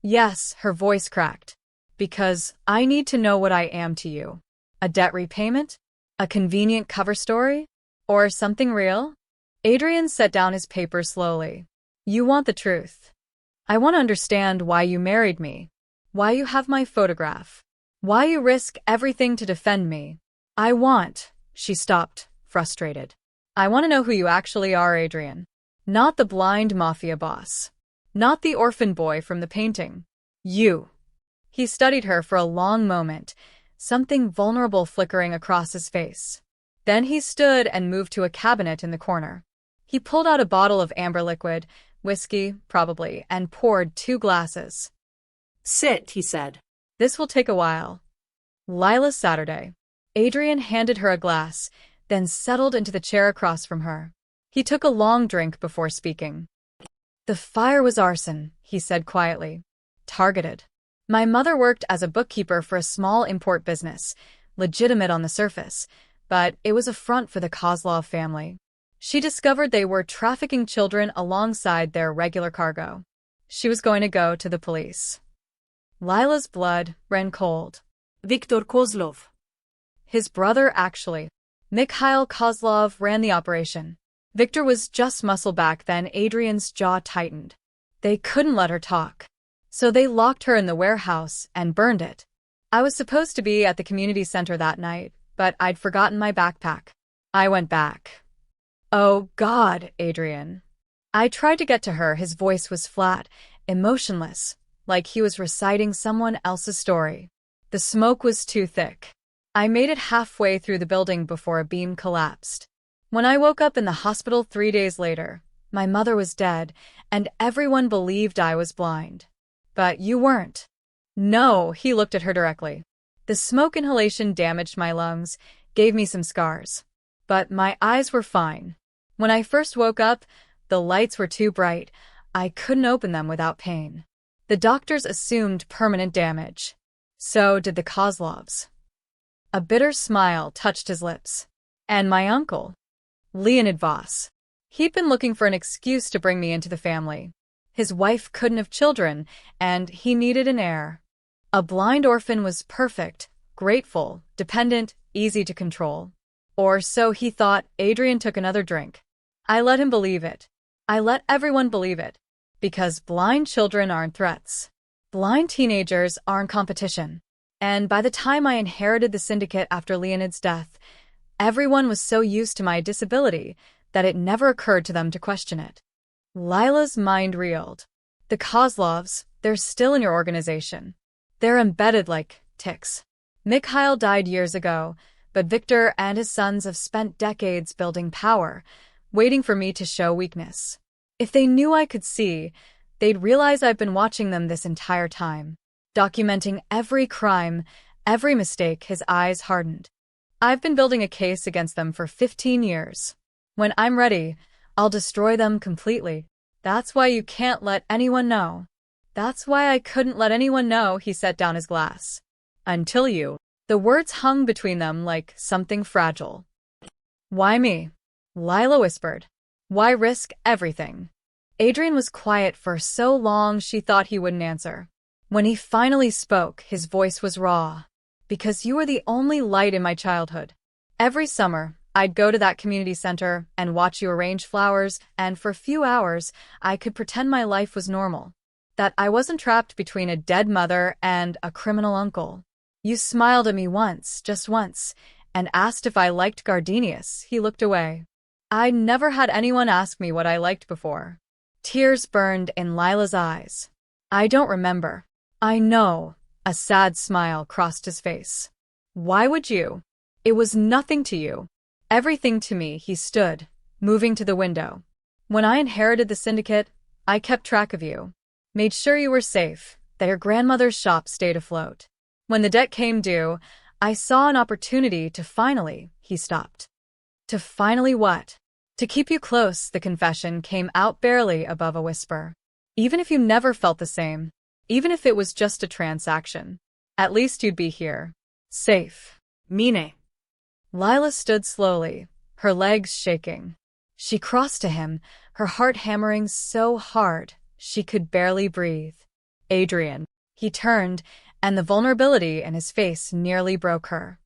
"Yes," her voice cracked. "Because I need to know what I am to you. A debt repayment? A convenient cover story? Or something real?" Adrian set down his paper slowly. "You want the truth. I want to understand why you married me. Why you have my photograph. Why you risk everything to defend me. I want—" She stopped, frustrated. "I want to know who you actually are, Adrian. Not the blind mafia boss. Not the orphan boy from the painting. You." He studied her for a long moment, something vulnerable flickering across his face. Then he stood and moved to a cabinet in the corner. He pulled out a bottle of amber liquid, whiskey, probably, and poured 2 glasses. "Sit," he said. "This will take a while." Lila's Saturday. Adrian handed her a glass, then settled into the chair across from her. He took a long drink before speaking. "The fire was arson," he said quietly. "Targeted. My mother worked as a bookkeeper for a small import business, legitimate on the surface, but it was a front for the Kozlov family. She discovered they were trafficking children alongside their regular cargo. She was going to go to the police." Lila's blood ran cold. Viktor Kozlov. His brother, actually. Mikhail Kozlov ran the operation. Victor was just muscle back then. Adrian's jaw tightened. They couldn't let her talk. So they locked her in the warehouse and burned it. I was supposed to be at the community center that night, but I'd forgotten my backpack. I went back. "Oh, God, Adrian." I tried to get to her. His voice was flat, emotionless, like he was reciting someone else's story. The smoke was too thick. I made it halfway through the building before a beam collapsed. When I woke up in the hospital 3 days later, my mother was dead, and everyone believed I was blind. But you weren't. "No," he looked at her directly. "The smoke inhalation damaged my lungs, gave me some scars. But my eyes were fine. When I first woke up, the lights were too bright. I couldn't open them without pain. The doctors assumed permanent damage. So did the Kozlovs." A bitter smile touched his lips. "And my uncle, Leonid Voss. He'd been looking for an excuse to bring me into the family. His wife couldn't have children, and he needed an heir. A blind orphan was perfect, grateful, dependent, easy to control. Or so he thought." Adrian took another drink. "I let him believe it. I let everyone believe it. Because blind children aren't threats. Blind teenagers aren't competition. And by the time I inherited the syndicate after Leonid's death, everyone was so used to my disability that it never occurred to them to question it." Lila's mind reeled. "The Kozlovs, they're still in your organization. They're embedded like ticks. Mikhail died years ago, but Victor and his sons have spent decades building power, waiting for me to show weakness. If they knew I could see, they'd realize I've been watching them this entire time, documenting every crime, every mistake." His eyes hardened. "I've been building a case against them for 15 years. When I'm ready, I'll destroy them completely. That's why you can't let anyone know. That's why I couldn't let anyone know." He set down his glass. "Until you." The words hung between them like something fragile. "Why me?" Lila whispered. "Why risk everything?" Adrian was quiet for so long she thought he wouldn't answer. When he finally spoke, his voice was raw. "Because you were the only light in my childhood. Every summer, I'd go to that community center and watch you arrange flowers, and for a few hours, I could pretend my life was normal. That I wasn't trapped between a dead mother and a criminal uncle. You smiled at me once, just once, and asked if I liked gardenias." He looked away. "I'd never had anyone ask me what I liked before." Tears burned in Lila's eyes. "I don't remember." "I know." A sad smile crossed his face. "Why would you? It was nothing to you." "Everything to me." He stood, moving to the window. "When I inherited the syndicate, I kept track of you. Made sure you were safe, that your grandmother's shop stayed afloat. When the debt came due, I saw an opportunity to finally, he stopped. To finally what? To keep you close, the confession came out barely above a whisper. Even if you never felt the same, even if it was just a transaction, at least you'd be here. Safe. Mine. Lila stood slowly, her legs shaking. She crossed to him, her heart hammering so hard she could barely breathe. Adrian. He turned, and the vulnerability in his face nearly broke her.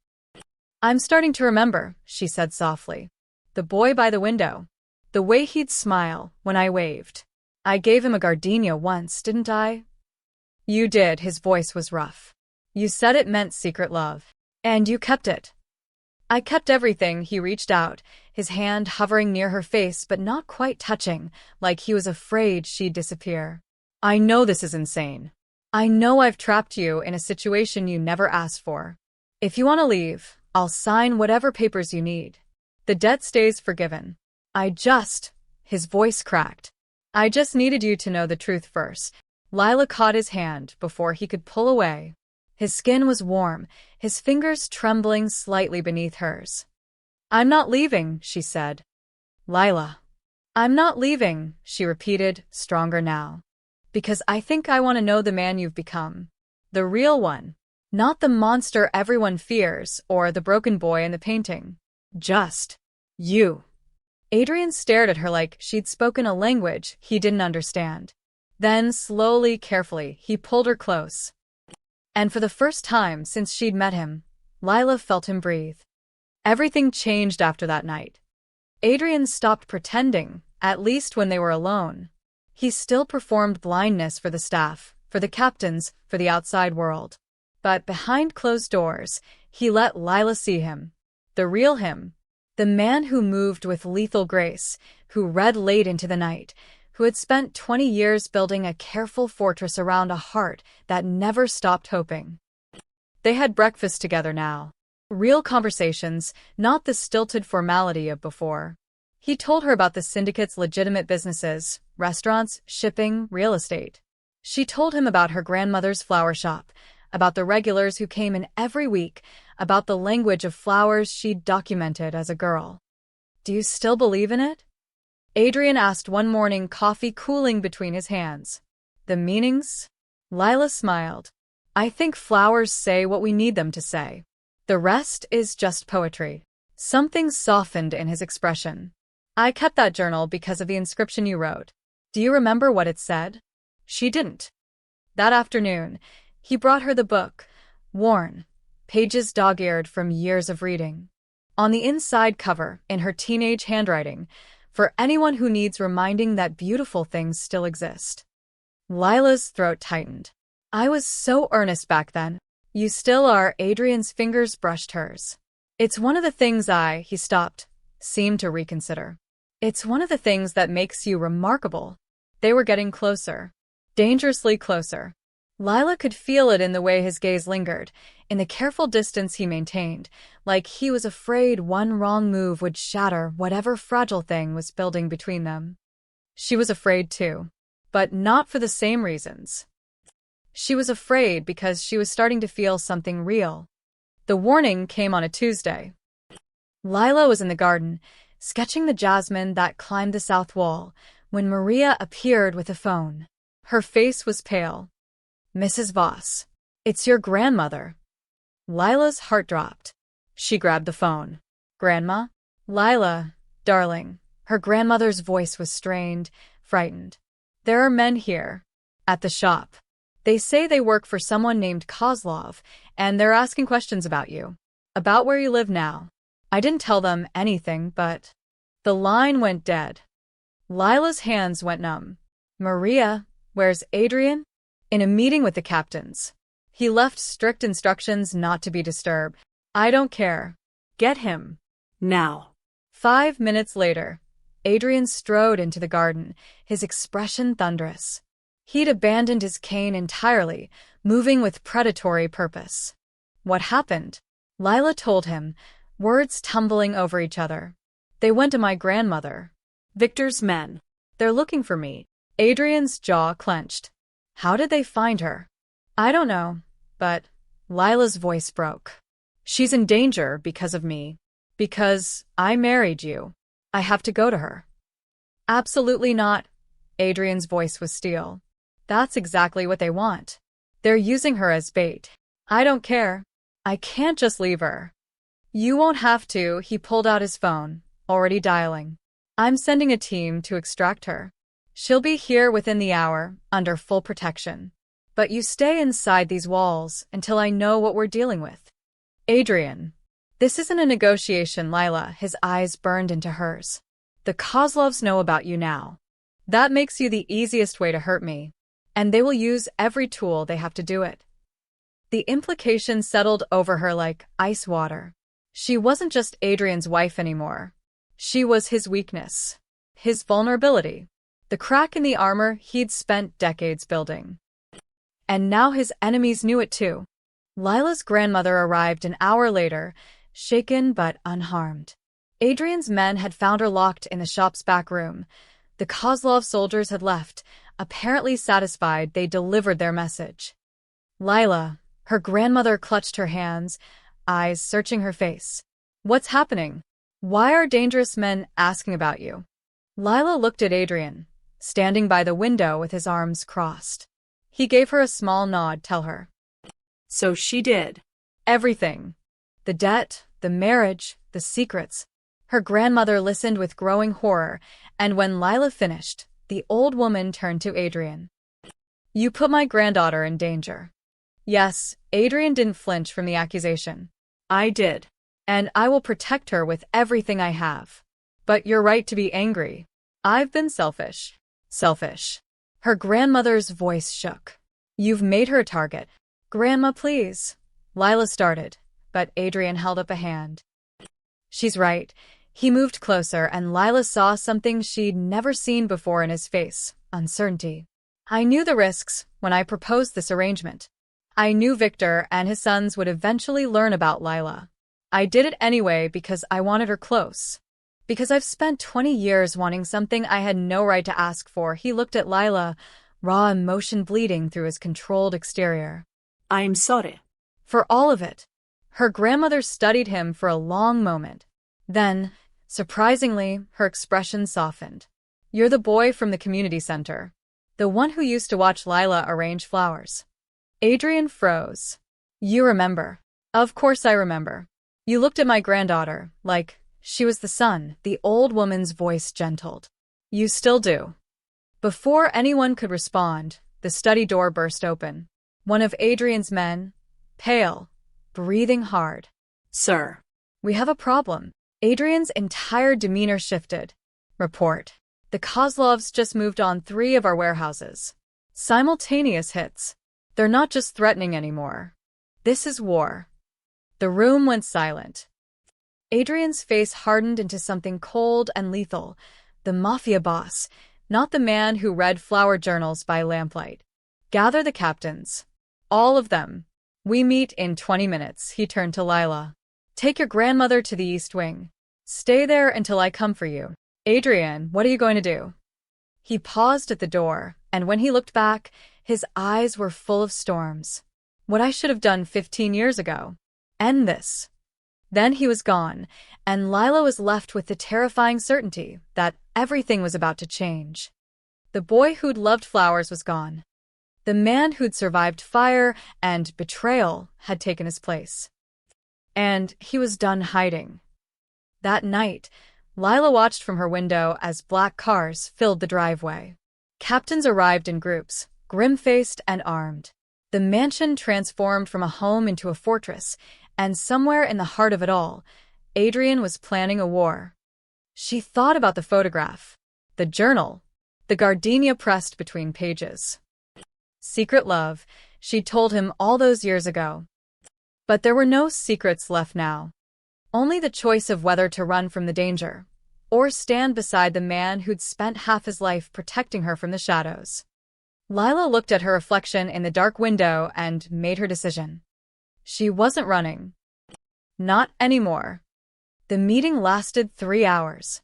I'm starting to remember, she said softly. The boy by the window. The way he'd smile when I waved. I gave him a gardenia once, didn't I? You did, his voice was rough. You said it meant secret love. And you kept it. I kept everything. He reached out, his hand hovering near her face but not quite touching, like he was afraid she'd disappear. I know this is insane. I know I've trapped you in a situation you never asked for. If you want to leave, I'll sign whatever papers you need. The debt stays forgiven. His voice cracked. I just needed you to know the truth first. Lila caught his hand before he could pull away. His skin was warm, his fingers trembling slightly beneath hers. I'm not leaving, she said. Lila. I'm not leaving, she repeated, stronger now. Because I think I want to know the man you've become. The real one. Not the monster everyone fears or the broken boy in the painting. Just you. Adrian stared at her like she'd spoken a language he didn't understand. Then, slowly, carefully, he pulled her close. And for the first time since she'd met him, Lila felt him breathe. Everything changed after that night. Adrian stopped pretending, at least when they were alone. He still performed blindness for the staff, for the captains, for the outside world. But behind closed doors, he let Lila see him. The real him. The man who moved with lethal grace, who read late into the night, who had spent 20 years building a careful fortress around a heart that never stopped hoping. They had breakfast together now. Real conversations, not the stilted formality of before. He told her about the syndicate's legitimate businesses, restaurants, shipping, real estate. She told him about her grandmother's flower shop, about the regulars who came in every week, about the language of flowers she'd documented as a girl. Do you still believe in it? Adrian asked one morning, coffee cooling between his hands. The meanings? Lila smiled. I think flowers say what we need them to say. The rest is just poetry. Something softened in his expression. I kept that journal because of the inscription you wrote. Do you remember what it said? She didn't. That afternoon, he brought her the book, worn, pages dog-eared from years of reading. On the inside cover, in her teenage handwriting, for anyone who needs reminding that beautiful things still exist. Lila's throat tightened. I was so earnest back then. You still are. Adrian's fingers brushed hers. It's one of the things he stopped, seemed to reconsider. It's one of the things that makes you remarkable. They were getting closer. Dangerously closer. Lila could feel it in the way his gaze lingered, in the careful distance he maintained, like he was afraid one wrong move would shatter whatever fragile thing was building between them. She was afraid too, but not for the same reasons. She was afraid because she was starting to feel something real. The warning came on a Tuesday. Lila was in the garden, sketching the jasmine that climbed the south wall, when Maria appeared with a phone. Her face was pale. Mrs. Voss, it's your grandmother. Lila's heart dropped. She grabbed the phone. Grandma? Lila, darling. Her grandmother's voice was strained, frightened. There are men here. At the shop. They say they work for someone named Kozlov, and they're asking questions about you. About where you live now. I didn't tell them anything, but... The line went dead. Lila's hands went numb. Maria, where's Adrian? In a meeting with the captains. He left strict instructions not to be disturbed. I don't care. Get him. Now. 5 minutes later, Adrian strode into the garden, his expression thunderous. He'd abandoned his cane entirely, moving with predatory purpose. What happened? Lila told him, words tumbling over each other. They went to my grandmother. Victor's men. They're looking for me. Adrian's jaw clenched. How did they find her? I don't know, but Lila's voice broke. She's in danger because of me. Because I married you. I have to go to her. Absolutely not. Adrian's voice was steel. That's exactly what they want. They're using her as bait. I don't care. I can't just leave her. You won't have to. He pulled out his phone, already dialing. I'm sending a team to extract her. She'll be here within the hour, under full protection. But you stay inside these walls until I know what we're dealing with. Adrian. This isn't a negotiation, Lila. His eyes burned into hers. The Kozlovs know about you now. That makes you the easiest way to hurt me. And they will use every tool they have to do it. The implication settled over her like ice water. She wasn't just Adrian's wife anymore. She was his weakness. His vulnerability. The crack in the armor he'd spent decades building. And now his enemies knew it too. Lila's grandmother arrived an hour later, shaken but unharmed. Adrian's men had found her locked in the shop's back room. The Kozlov soldiers had left, apparently satisfied they delivered their message. Lila, her grandmother clutched her hands, eyes searching her face. What's happening? Why are dangerous men asking about you? Lila looked at Adrian, standing by the window with his arms crossed. He gave her a small nod. Tell her. So she did. Everything. The debt, the marriage, the secrets. Her grandmother listened with growing horror, and when Lila finished, the old woman turned to Adrian. You put my granddaughter in danger. Yes, Adrian didn't flinch from the accusation. I did. And I will protect her with everything I have. But you're right to be angry. I've been selfish. Selfish. Her grandmother's voice shook. You've made her a target. Grandma, please. Lila started, but Adrian held up a hand. She's right. He moved closer, and Lila saw something she'd never seen before in his face: uncertainty. I knew the risks when I proposed this arrangement. I knew Victor and his sons would eventually learn about Lila. I did it anyway because I wanted her close. Because I've spent 20 years wanting something I had no right to ask for. He looked at Lila, raw emotion bleeding through his controlled exterior. I'm sorry. For all of it. Her grandmother studied him for a long moment. Then, surprisingly, her expression softened. You're the boy from the community center. The one who used to watch Lila arrange flowers. Adrian froze. You remember. Of course I remember. You looked at my granddaughter, like she was the son. The old woman's voice gentled. You still do. Before anyone could respond, the study door burst open. One of Adrian's men, pale, breathing hard. Sir. We have a problem. Adrian's entire demeanor shifted. Report. The Kozlovs just moved on 3 of our warehouses. Simultaneous hits. They're not just threatening anymore. This is war. The room went silent. Adrian's face hardened into something cold and lethal. The Mafia boss, not the man who read flower journals by lamplight. Gather the captains. All of them. We meet in 20 minutes, he turned to Lila. Take your grandmother to the East Wing. Stay there until I come for you. Adrian, what are you going to do? He paused at the door, and when he looked back, his eyes were full of storms. What I should have done 15 years ago. End this. Then he was gone, and Lila was left with the terrifying certainty that everything was about to change. The boy who'd loved flowers was gone. The man who'd survived fire and betrayal had taken his place. And he was done hiding. That night, Lila watched from her window as black cars filled the driveway. Captains arrived in groups, grim-faced and armed. The mansion transformed from a home into a fortress, and somewhere in the heart of it all, Adrian was planning a war. She thought about the photograph, the journal, the gardenia pressed between pages. Secret love, she'd told him all those years ago. But there were no secrets left now. Only the choice of whether to run from the danger, or stand beside the man who'd spent half his life protecting her from the shadows. Lila looked at her reflection in the dark window and made her decision. She wasn't running. Not anymore. The meeting lasted 3 hours.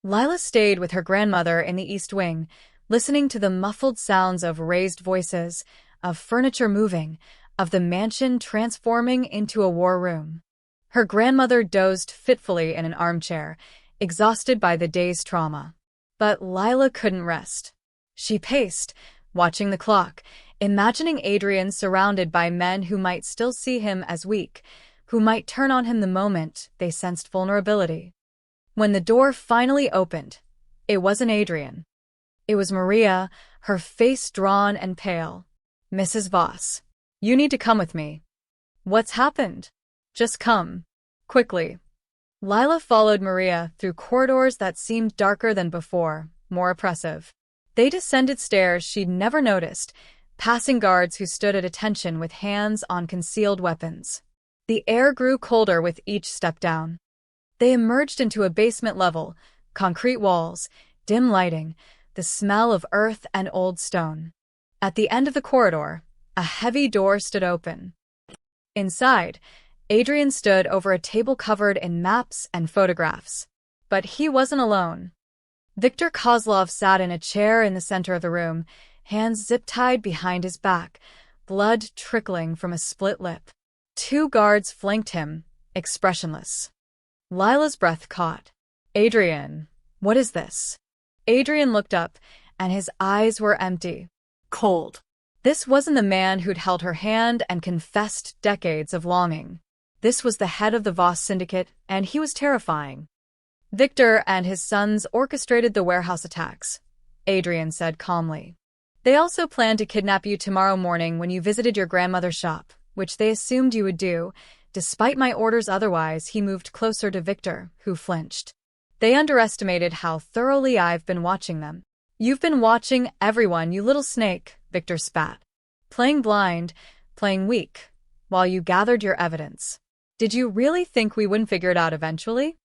Lila stayed with her grandmother in the East Wing, listening to the muffled sounds of raised voices, of furniture moving, of the mansion transforming into a war room. Her grandmother dozed fitfully in an armchair, exhausted by the day's trauma. But Lila couldn't rest. She paced, watching the clock, imagining Adrian surrounded by men who might still see him as weak, who might turn on him the moment they sensed vulnerability. When the door finally opened, it wasn't Adrian. It was Maria, her face drawn and pale. "Mrs. Voss, you need to come with me." "What's happened?" "Just come. Quickly." Lila followed Maria through corridors that seemed darker than before, more oppressive. They descended stairs she'd never noticed, passing guards who stood at attention with hands on concealed weapons. The air grew colder with each step down. They emerged into a basement level, concrete walls, dim lighting, the smell of earth and old stone. At the end of the corridor, a heavy door stood open. Inside, Adrian stood over a table covered in maps and photographs. But he wasn't alone. Viktor Kozlov sat in a chair in the center of the room, hands zip-tied behind his back, blood trickling from a split lip. 2 guards flanked him, expressionless. Lila's breath caught. "Adrian, what is this?" Adrian looked up, and his eyes were empty. Cold. This wasn't the man who'd held her hand and confessed decades of longing. This was the head of the Voss syndicate, and he was terrifying. "Viktor and his sons orchestrated the warehouse attacks," Adrian said calmly. "They also planned to kidnap you tomorrow morning when you visited your grandmother's shop, which they assumed you would do. Despite my orders otherwise." He moved closer to Viktor, who flinched. "They underestimated how thoroughly I've been watching them." "You've been watching everyone, you little snake," Viktor spat. "Playing blind, playing weak, while you gathered your evidence. Did you really think we wouldn't figure it out eventually?"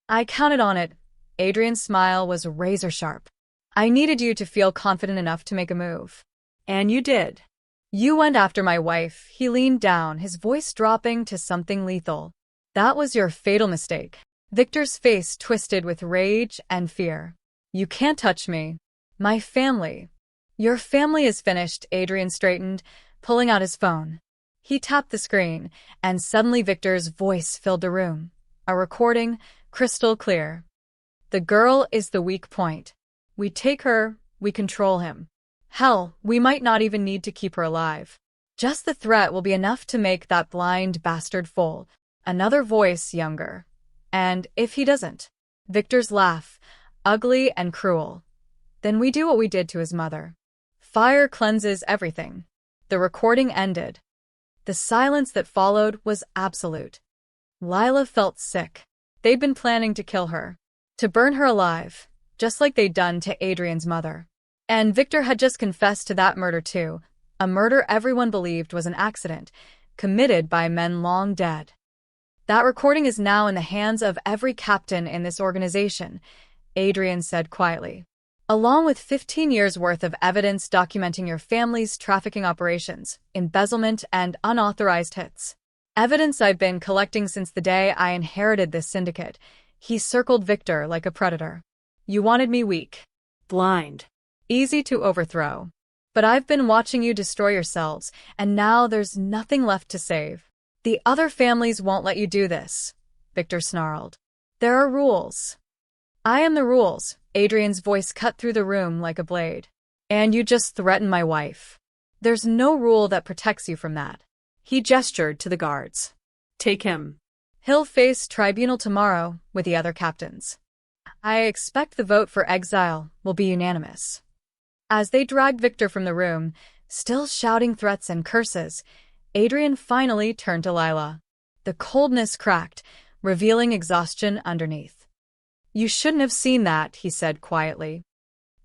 "I counted on it." Adrian's smile was razor-sharp. "I needed you to feel confident enough to make a move." And you did. "You went after my wife." He leaned down, his voice dropping to something lethal. "That was your fatal mistake." Viktor's face twisted with rage and fear. "You can't touch me. My family." "Your family is finished." Adrian straightened, pulling out his phone. He tapped the screen, and suddenly Viktor's voice filled the room. A recording, crystal clear. "The girl is the weak point. We take her, we control him. Hell, we might not even need to keep her alive. Just the threat will be enough to make that blind bastard fold." Another voice, younger. "And if he doesn't?" Viktor's laugh, ugly and cruel. "Then we do what we did to his mother. Fire cleanses everything." The recording ended. The silence that followed was absolute. Lila felt sick. They'd been planning to kill her. To burn her alive, just like they'd done to Adrian's mother. And Viktor had just confessed to that murder too, a murder everyone believed was an accident, committed by men long dead. "That recording is now in the hands of every captain in this organization," Adrian said quietly. "Along with 15 years' worth of evidence documenting your family's trafficking operations, embezzlement, and unauthorized hits. Evidence I've been collecting since the day I inherited this syndicate." He circled Viktor like a predator. "You wanted me weak. Blind. Easy to overthrow. But I've been watching you destroy yourselves, and now there's nothing left to save. The other families won't let you do this," Viktor snarled. "There are rules." "I am the rules." Adrian's voice cut through the room like a blade. "And you just threatened my wife. There's no rule that protects you from that." He gestured to the guards. "Take him." "He'll face tribunal tomorrow with the other captains. I expect the vote for exile will be unanimous." As they dragged Viktor from the room, still shouting threats and curses, Adrian finally turned to Lila. The coldness cracked, revealing exhaustion underneath. "You shouldn't have seen that," he said quietly.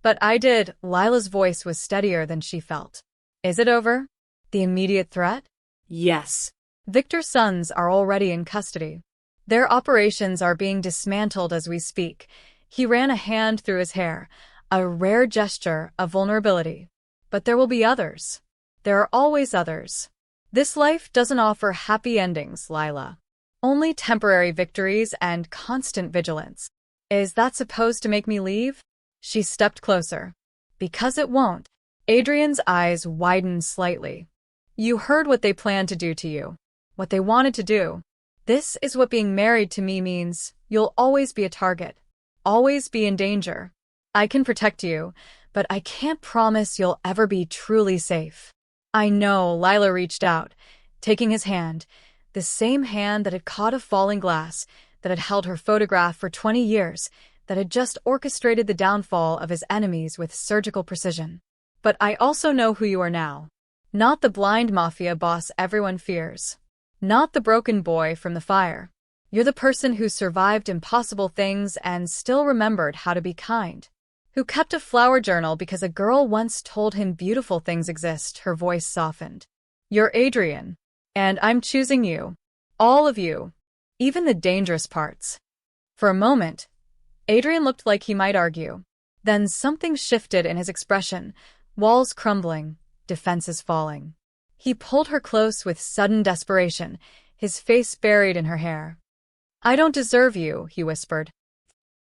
"But I did." Lila's voice was steadier than she felt. "Is it over? The immediate threat?" "Yes." "Viktor's sons are already in custody. Their operations are being dismantled as we speak." He ran a hand through his hair, a rare gesture of vulnerability. "But there will be others. There are always others. This life doesn't offer happy endings, Lila. Only temporary victories and constant vigilance." "Is that supposed to make me leave?" She stepped closer. Because it won't. Adrian's eyes widened slightly. You heard what they planned to do to you. What they wanted to do. This is what being married to me means. You'll always be a target. Always be in danger. I can protect you, but I can't promise you'll ever be truly safe. I know, Lila reached out, taking his hand, the same hand that had caught a falling glass, that had held her photograph for 20 years, that had just orchestrated the downfall of his enemies with surgical precision. But I also know who you are now. Not the blind mafia boss everyone fears. Not the broken boy from the fire. You're the person who survived impossible things and still remembered how to be kind. Who kept a flower journal because a girl once told him beautiful things exist, her voice softened. You're Adrian. And I'm choosing you. All of you. Even the dangerous parts. For a moment, Adrian looked like he might argue. Then something shifted in his expression, walls crumbling, defenses falling. He pulled her close with sudden desperation, his face buried in her hair. I don't deserve you, he whispered.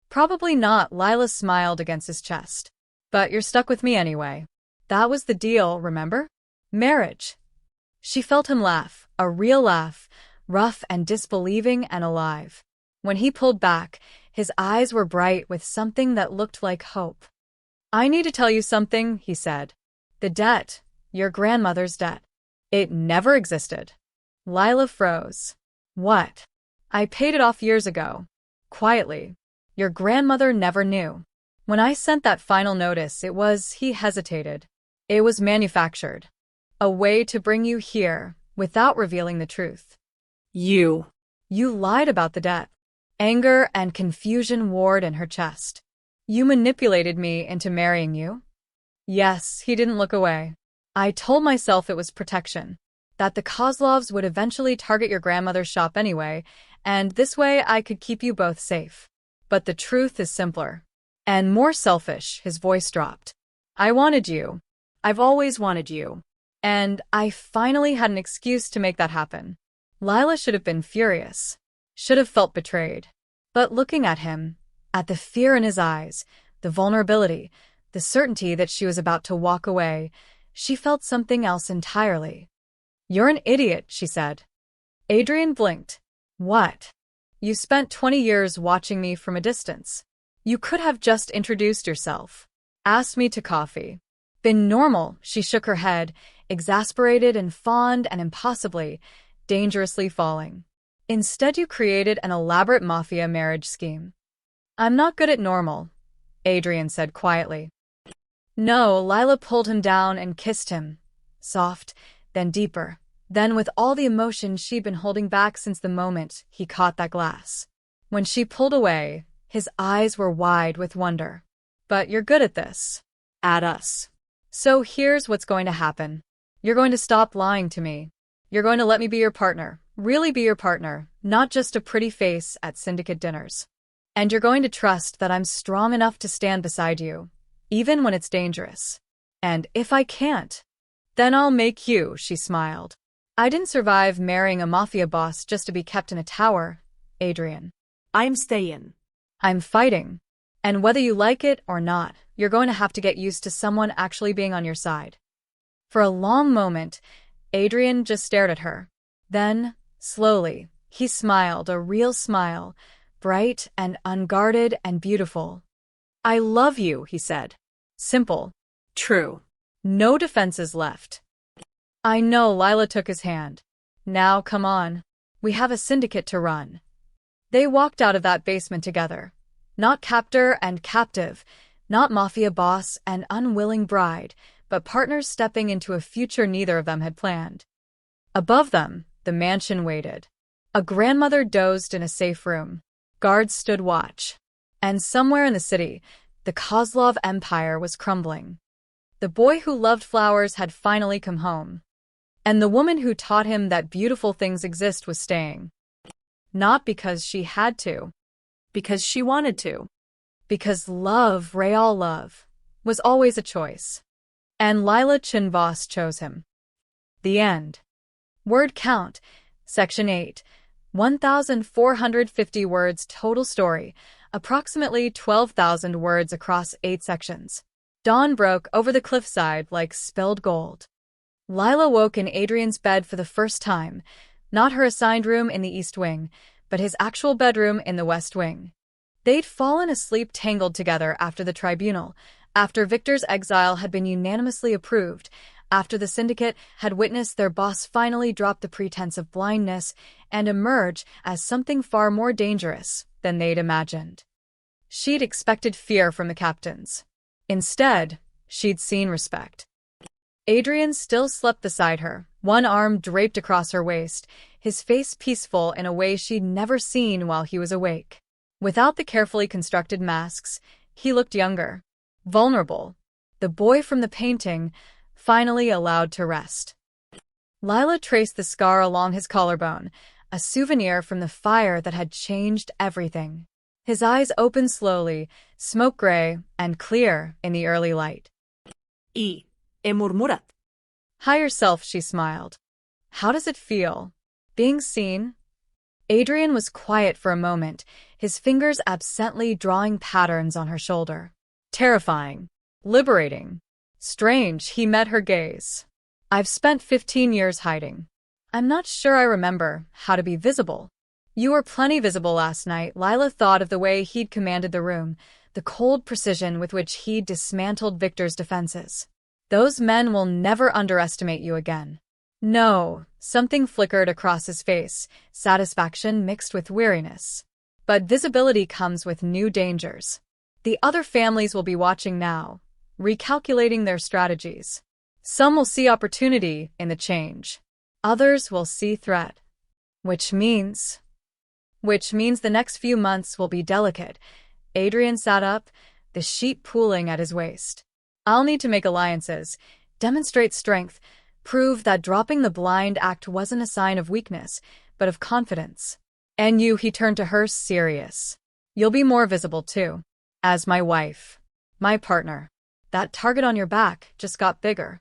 Probably not, Lila smiled against his chest. But you're stuck with me anyway. That was the deal, remember? Marriage. She felt him laugh, a real laugh, rough and disbelieving and alive. When he pulled back, his eyes were bright with something that looked like hope. I need to tell you something, he said. The debt, your grandmother's debt. It never existed. Lila froze. What? I paid it off years ago. Quietly. Your grandmother never knew. When I sent that final notice, he hesitated. It was manufactured. A way to bring you here, without revealing the truth. You lied about the debt. Anger and confusion warred in her chest. You manipulated me into marrying you? Yes, he didn't look away. I told myself it was protection. That the Kozlovs would eventually target your grandmother's shop anyway, and this way I could keep you both safe. But the truth is simpler. And more selfish, his voice dropped. I wanted you. I've always wanted you. And I finally had an excuse to make that happen. Lila should have been furious. Should have felt betrayed. But looking at him, at the fear in his eyes, the vulnerability, the certainty that she was about to walk away, she felt something else entirely. You're an idiot, she said. Adrian blinked. What? You spent 20 years watching me from a distance. You could have just introduced yourself. Asked me to coffee. Been normal, she shook her head, exasperated and fond and impossibly, dangerously falling. Instead you created an elaborate mafia marriage scheme. I'm not good at normal, Adrian said quietly. No, Lila pulled him down and kissed him. Soft, then deeper, then with all the emotion she'd been holding back since the moment he caught that glass. When she pulled away, his eyes were wide with wonder. But you're good at this. At us. So here's what's going to happen. You're going to stop lying to me. You're going to let me be your partner, really be your partner, not just a pretty face at syndicate dinners. And you're going to trust that I'm strong enough to stand beside you, even when it's dangerous. And if I can't, then I'll make you, she smiled. I didn't survive marrying a mafia boss just to be kept in a tower, Adrian. I'm staying. I'm fighting. And whether you like it or not, you're going to have to get used to someone actually being on your side. For a long moment, Adrian just stared at her. Then, slowly, he smiled, a real smile, bright and unguarded and beautiful. I love you, he said. Simple. True. No defenses left. I know, Lila took his hand. Now, come on. We have a syndicate to run. They walked out of that basement together. Not captor and captive, not mafia boss and unwilling bride, but partners stepping into a future neither of them had planned. Above them, the mansion waited. A grandmother dozed in a safe room. Guards stood watch. And somewhere in the city, the Kozlov Empire was crumbling. The boy who loved flowers had finally come home. And the woman who taught him that beautiful things exist was staying. Not because she had to. Because she wanted to. Because love, real love, was always a choice. And Lila Chinvas chose him. The end. Word count, Section 8, 1,450 words total story, approximately 12,000 words across 8 sections. Dawn broke over the cliffside like spilled gold. Lila woke in Adrian's bed for the first time, not her assigned room in the East Wing, but his actual bedroom in the West Wing. They'd fallen asleep tangled together after the tribunal, after Victor's exile had been unanimously approved, after the syndicate had witnessed their boss finally drop the pretense of blindness and emerge as something far more dangerous than they'd imagined. She'd expected fear from the captains. Instead, she'd seen respect. Adrian still slept beside her, one arm draped across her waist, his face peaceful in a way she'd never seen while he was awake. Without the carefully constructed masks, he looked younger, vulnerable, the boy from the painting, finally allowed to rest. Lila traced the scar along his collarbone, a souvenir from the fire that had changed everything. His eyes opened slowly, smoke-gray and clear in the early light. He murmurat. Higher self, she smiled. How does it feel? Being seen? Adrian was quiet for a moment, his fingers absently drawing patterns on her shoulder. Terrifying. Liberating. Strange, he met her gaze. I've spent 15 years hiding. I'm not sure I remember how to be visible. You were plenty visible last night. Lila thought of the way he'd commanded the room, the cold precision with which he'd dismantled Victor's defenses. Those men will never underestimate you again. No, something flickered across his face, satisfaction mixed with weariness. But visibility comes with new dangers. The other families will be watching now, recalculating their strategies. Some will see opportunity in the change. Others will see threat. Which means the next few months will be delicate. Adrian sat up, the sheet pooling at his waist. I'll need to make alliances, demonstrate strength, prove that dropping the blind act wasn't a sign of weakness, but of confidence. And you, he turned to her, serious. You'll be more visible too. As my wife. My partner. That target on your back just got bigger.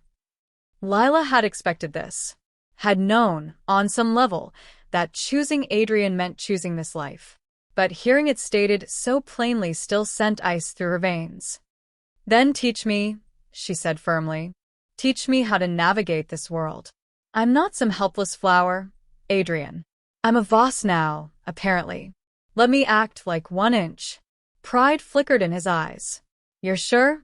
Lila had expected this. Had known, on some level, that choosing Adrian meant choosing this life. But hearing it stated so plainly still sent ice through her veins. Then teach me, she said firmly. Teach me how to navigate this world. I'm not some helpless flower, Adrian. I'm a Voss now, apparently. Let me act like 1 inch. Pride flickered in his eyes. You're sure?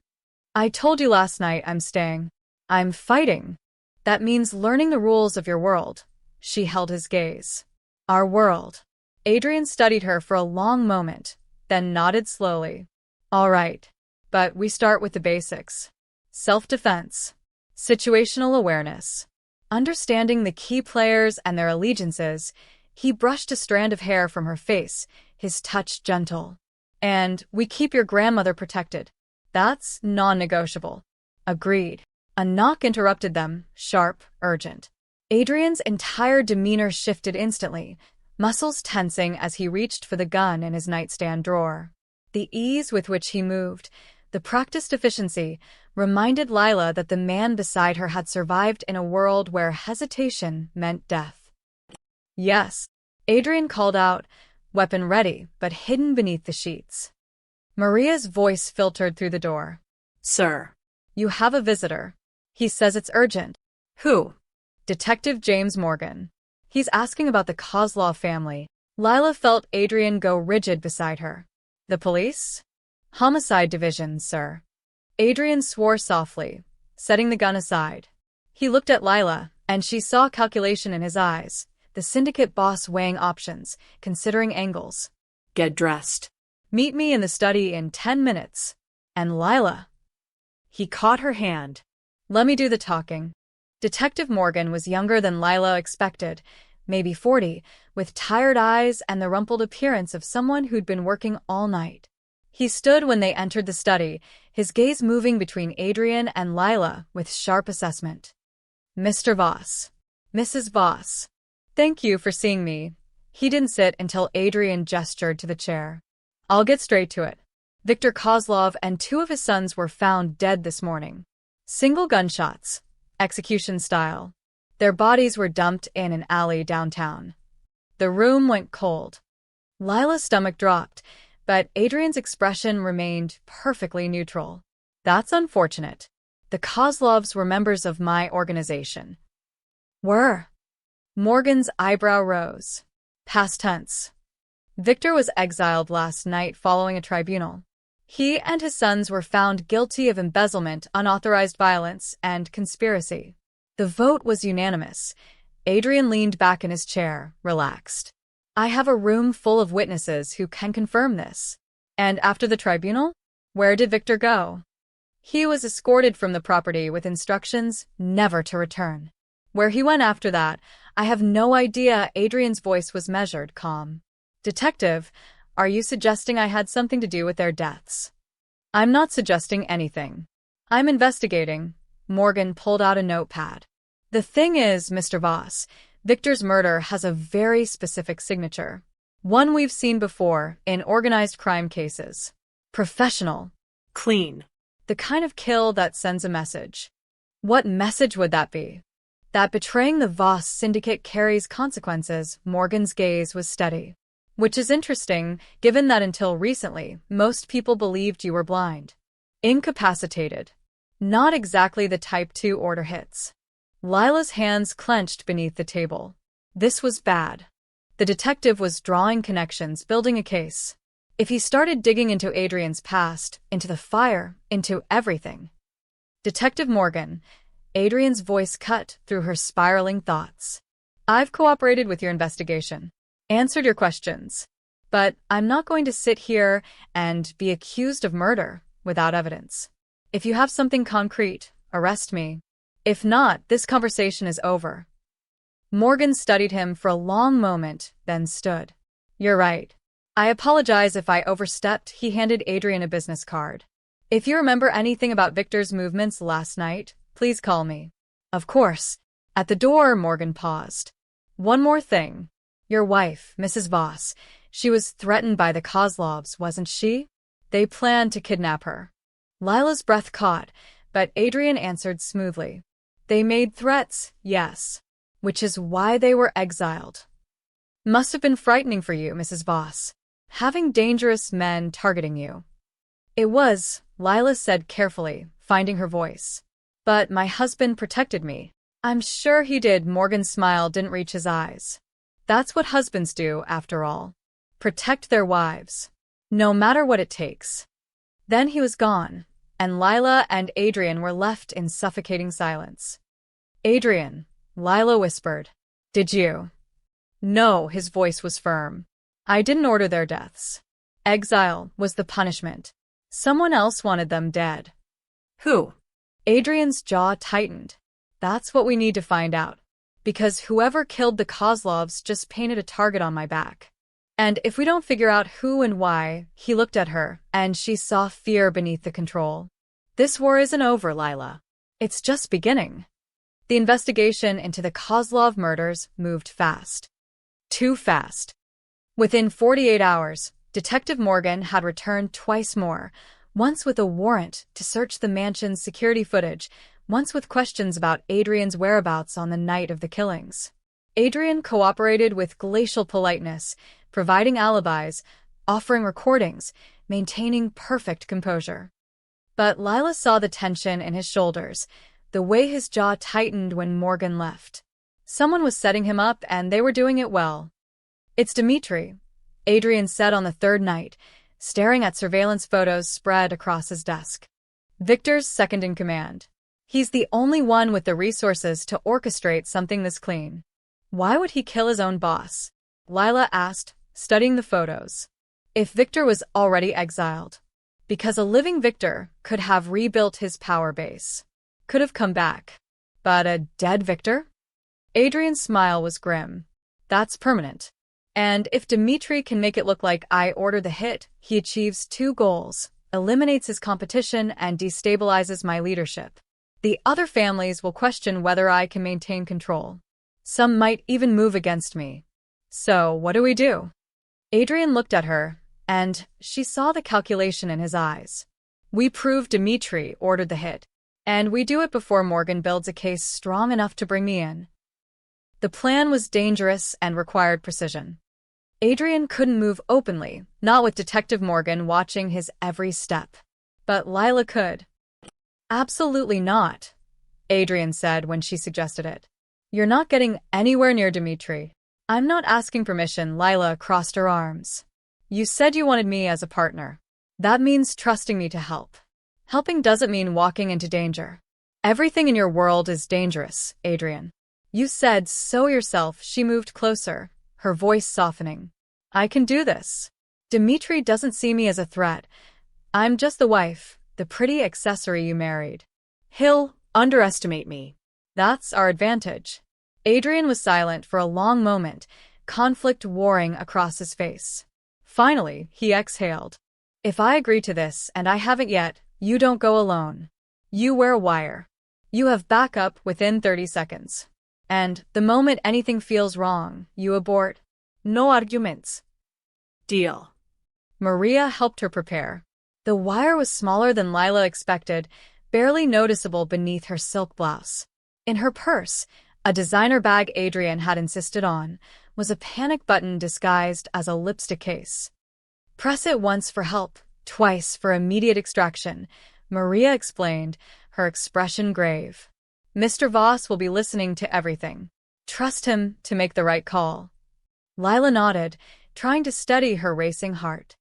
I told you last night I'm staying. I'm fighting. That means learning the rules of your world. She held his gaze. Our world. Adrian studied her for a long moment, then nodded slowly. All right. But we start with the basics. Self-defense. Situational awareness. Understanding the key players and their allegiances, he brushed a strand of hair from her face, his touch gentle. And we keep your grandmother protected. That's non-negotiable. Agreed. A knock interrupted them, sharp, urgent. Adrian's entire demeanor shifted instantly, muscles tensing as he reached for the gun in his nightstand drawer. The ease with which he moved, the practiced efficiency, reminded Lila that the man beside her had survived in a world where hesitation meant death. Yes, Adrian called out, weapon ready, but hidden beneath the sheets. Maria's voice filtered through the door. Sir. You have a visitor. He says it's urgent. Who? Detective James Morgan. He's asking about the Kozlov family. Lila felt Adrian go rigid beside her. The police? Homicide division, sir. Adrian swore softly, setting the gun aside. He looked at Lila, and she saw calculation in his eyes, the syndicate boss weighing options, considering angles. Get dressed. Meet me in the study in 10 minutes. And Lila. He caught her hand. Let me do the talking. Detective Morgan was younger than Lila expected, maybe 40, with tired eyes and the rumpled appearance of someone who'd been working all night. He stood when they entered the study, his gaze moving between Adrian and Lila with sharp assessment. Mr. Voss. Mrs. Voss. Thank you for seeing me. He didn't sit until Adrian gestured to the chair. I'll get straight to it. Victor Kozlov and 2 of his sons were found dead this morning. Single gunshots. Execution style. Their bodies were dumped in an alley downtown. The room went cold. Lila's stomach dropped, but Adrian's expression remained perfectly neutral. That's unfortunate. The Kozlovs were members of my organization. Were? Morgan's eyebrow rose. Past tense. Victor was exiled last night following a tribunal. He and his sons were found guilty of embezzlement, unauthorized violence, and conspiracy. The vote was unanimous. Adrian leaned back in his chair, relaxed. I have a room full of witnesses who can confirm this. And after the tribunal, where did Victor go? He was escorted from the property with instructions never to return. Where he went after that, I have no idea. Adrian's voice was measured, calm. Detective, are you suggesting I had something to do with their deaths? I'm not suggesting anything. I'm investigating. Morgan pulled out a notepad. The thing is, Mr. Voss, Victor's murder has a very specific signature. One we've seen before in organized crime cases. Professional. Clean. The kind of kill that sends a message. What message would that be? That betraying the Voss syndicate carries consequences. Morgan's gaze was steady. Which is interesting, given that until recently, most people believed you were blind. Incapacitated. Not exactly the type 2 order hits. Lila's hands clenched beneath the table. This was bad. The detective was drawing connections, building a case. If he started digging into Adrian's past, into the fire, into everything. Detective Morgan, Adrian's voice cut through her spiraling thoughts. I've cooperated with your investigation. Answered your questions. But I'm not going to sit here and be accused of murder without evidence. If you have something concrete, arrest me. If not, this conversation is over. Morgan studied him for a long moment, then stood. You're right. I apologize if I overstepped. He handed Adrian a business card. If you remember anything about Victor's movements last night, please call me. Of course. At the door, Morgan paused. One more thing. Your wife, Mrs. Voss, she was threatened by the Kozlovs, wasn't she? They planned to kidnap her. Lila's breath caught, but Adrian answered smoothly. They made threats, yes. Which is why they were exiled. Must have been frightening for you, Mrs. Voss. Having dangerous men targeting you. It was, Lila said carefully, finding her voice. But my husband protected me. I'm sure he did. Morgan's smile didn't reach his eyes. That's what husbands do, after all. Protect their wives. No matter what it takes. Then he was gone, and Lila and Adrian were left in suffocating silence. Adrian, Lila whispered. Did you? No, his voice was firm. I didn't order their deaths. Exile was the punishment. Someone else wanted them dead. Who? Adrian's jaw tightened. That's what we need to find out. Because whoever killed the Kozlovs just painted a target on my back. And if we don't figure out who and why, he looked at her, and she saw fear beneath the control. This war isn't over, Lila. It's just beginning. The investigation into the Kozlov murders moved fast. Too fast. Within 48 hours, Detective Morgan had returned twice more, once with a warrant to search the mansion's security footage, once with questions about Adrian's whereabouts on the night of the killings. Adrian cooperated with glacial politeness, providing alibis, offering recordings, maintaining perfect composure. But Lila saw the tension in his shoulders, the way his jaw tightened when Morgan left. Someone was setting him up, and they were doing it well. It's Dmitri, Adrian said on the third night, staring at surveillance photos spread across his desk. Victor's second in command. He's the only one with the resources to orchestrate something this clean. Why would he kill his own boss? Lila asked, studying the photos. If Victor was already exiled. Because a living Victor could have rebuilt his power base. Could have come back. But a dead Victor? Adrian's smile was grim. That's permanent. And if Dmitri can make it look like I ordered the hit, he achieves two goals, eliminates his competition and destabilizes my leadership. The other families will question whether I can maintain control. Some might even move against me. So, what do we do? Adrian looked at her, and she saw the calculation in his eyes. We prove Dmitri ordered the hit, and we do it before Morgan builds a case strong enough to bring me in. The plan was dangerous and required precision. Adrian couldn't move openly, not with Detective Morgan watching his every step. But Lila could. Absolutely not, Adrian said when she suggested it. You're not getting anywhere near Dimitri. I'm not asking permission, Lila crossed her arms. You said you wanted me as a partner. That means trusting me to help. Helping doesn't mean walking into danger. Everything in your world is dangerous, Adrian. You said so yourself. She moved closer, her voice softening. I can do this. Dimitri doesn't see me as a threat. I'm just the wife, the pretty accessory you married. He'll underestimate me. That's our advantage. Adrian was silent for a long moment, conflict warring across his face. Finally, he exhaled. If I agree to this, and I haven't yet, you don't go alone. You wear a wire. You have backup within 30 seconds. And the moment anything feels wrong, you abort. No arguments. Deal. Maria helped her prepare. The wire was smaller than Lila expected, barely noticeable beneath her silk blouse. In her purse, a designer bag Adrian had insisted on, was a panic button disguised as a lipstick case. Press it once for help, twice for immediate extraction, Maria explained, her expression grave. Mr. Voss will be listening to everything. Trust him to make the right call. Lila nodded, trying to steady her racing heart.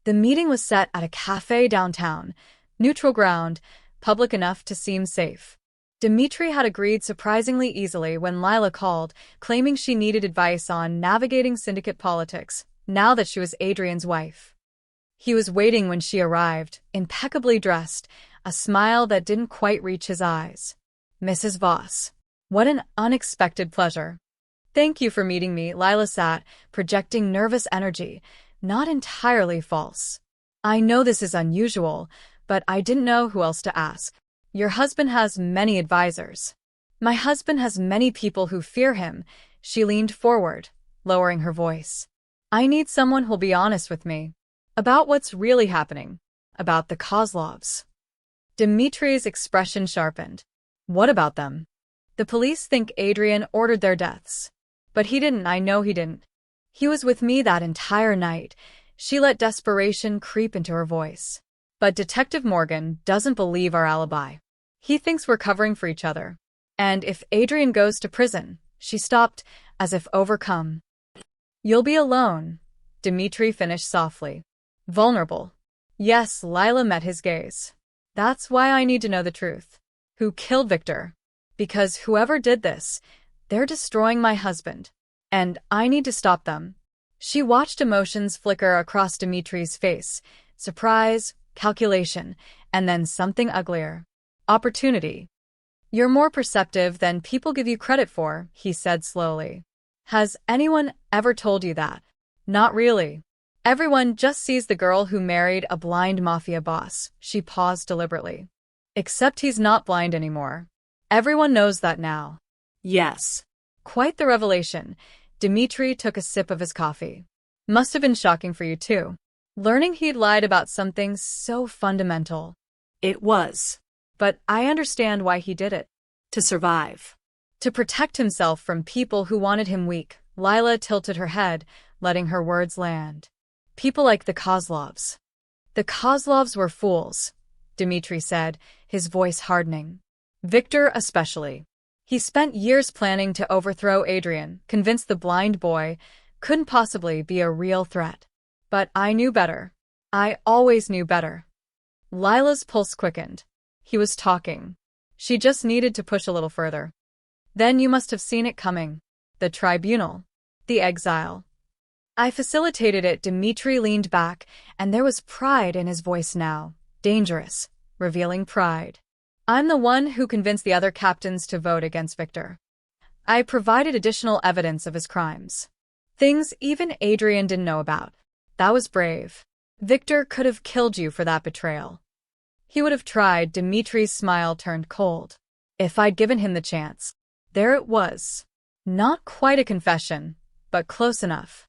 The meeting was set at a cafe downtown, neutral ground, public enough to seem safe. Dimitri had agreed surprisingly easily when Lila called, claiming she needed advice on navigating syndicate politics, now that she was Adrian's wife. He was waiting when she arrived, impeccably dressed, a smile that didn't quite reach his eyes. Mrs. Voss. What an unexpected pleasure. Thank you for meeting me, Lila sat, projecting nervous energy, not entirely false. I know this is unusual, but I didn't know who else to ask. Your husband has many advisors. My husband has many people who fear him. She leaned forward, lowering her voice. I need someone who'll be honest with me. About what's really happening. About the Kozlovs. Dimitri's expression sharpened. What about them? The police think Adrian ordered their deaths. But he didn't, I know he didn't. He was with me that entire night. She let desperation creep into her voice. But Detective Morgan doesn't believe our alibi. He thinks we're covering for each other. And if Adrian goes to prison, she stopped, as if overcome. You'll be alone, Dimitri finished softly. Vulnerable. Yes, Lila met his gaze. That's why I need to know the truth. Who killed Victor? Because whoever did this, they're destroying my husband. And I need to stop them. She watched emotions flicker across Dimitri's face. Surprise, calculation, and then something uglier. Opportunity. You're more perceptive than people give you credit for, he said slowly. Has anyone ever told you that? Not really. Everyone just sees the girl who married a blind mafia boss. She paused deliberately. Except he's not blind anymore. Everyone knows that now. Yes. Quite the revelation. Dimitri took a sip of his coffee. Must have been shocking for you too. Learning he'd lied about something so fundamental. It was. But I understand why he did it. To survive. To protect himself from people who wanted him weak. Lila tilted her head, letting her words land. People like the Kozlovs. The Kozlovs were fools, Dimitri said, his voice hardening. Victor especially. He spent years planning to overthrow Adrian, convinced the blind boy couldn't possibly be a real threat. But I knew better. I always knew better. Lila's pulse quickened. He was talking. She just needed to push a little further. Then you must have seen it coming. The tribunal. The exile. I facilitated it. Dimitri leaned back, and there was pride in his voice now. Dangerous, revealing pride. I'm the one who convinced the other captains to vote against Victor. I provided additional evidence of his crimes. Things even Adrian didn't know about. That was brave. Victor could have killed you for that betrayal. He would have tried. Dimitri's smile turned cold. If I'd given him the chance. There it was. Not quite a confession, but close enough.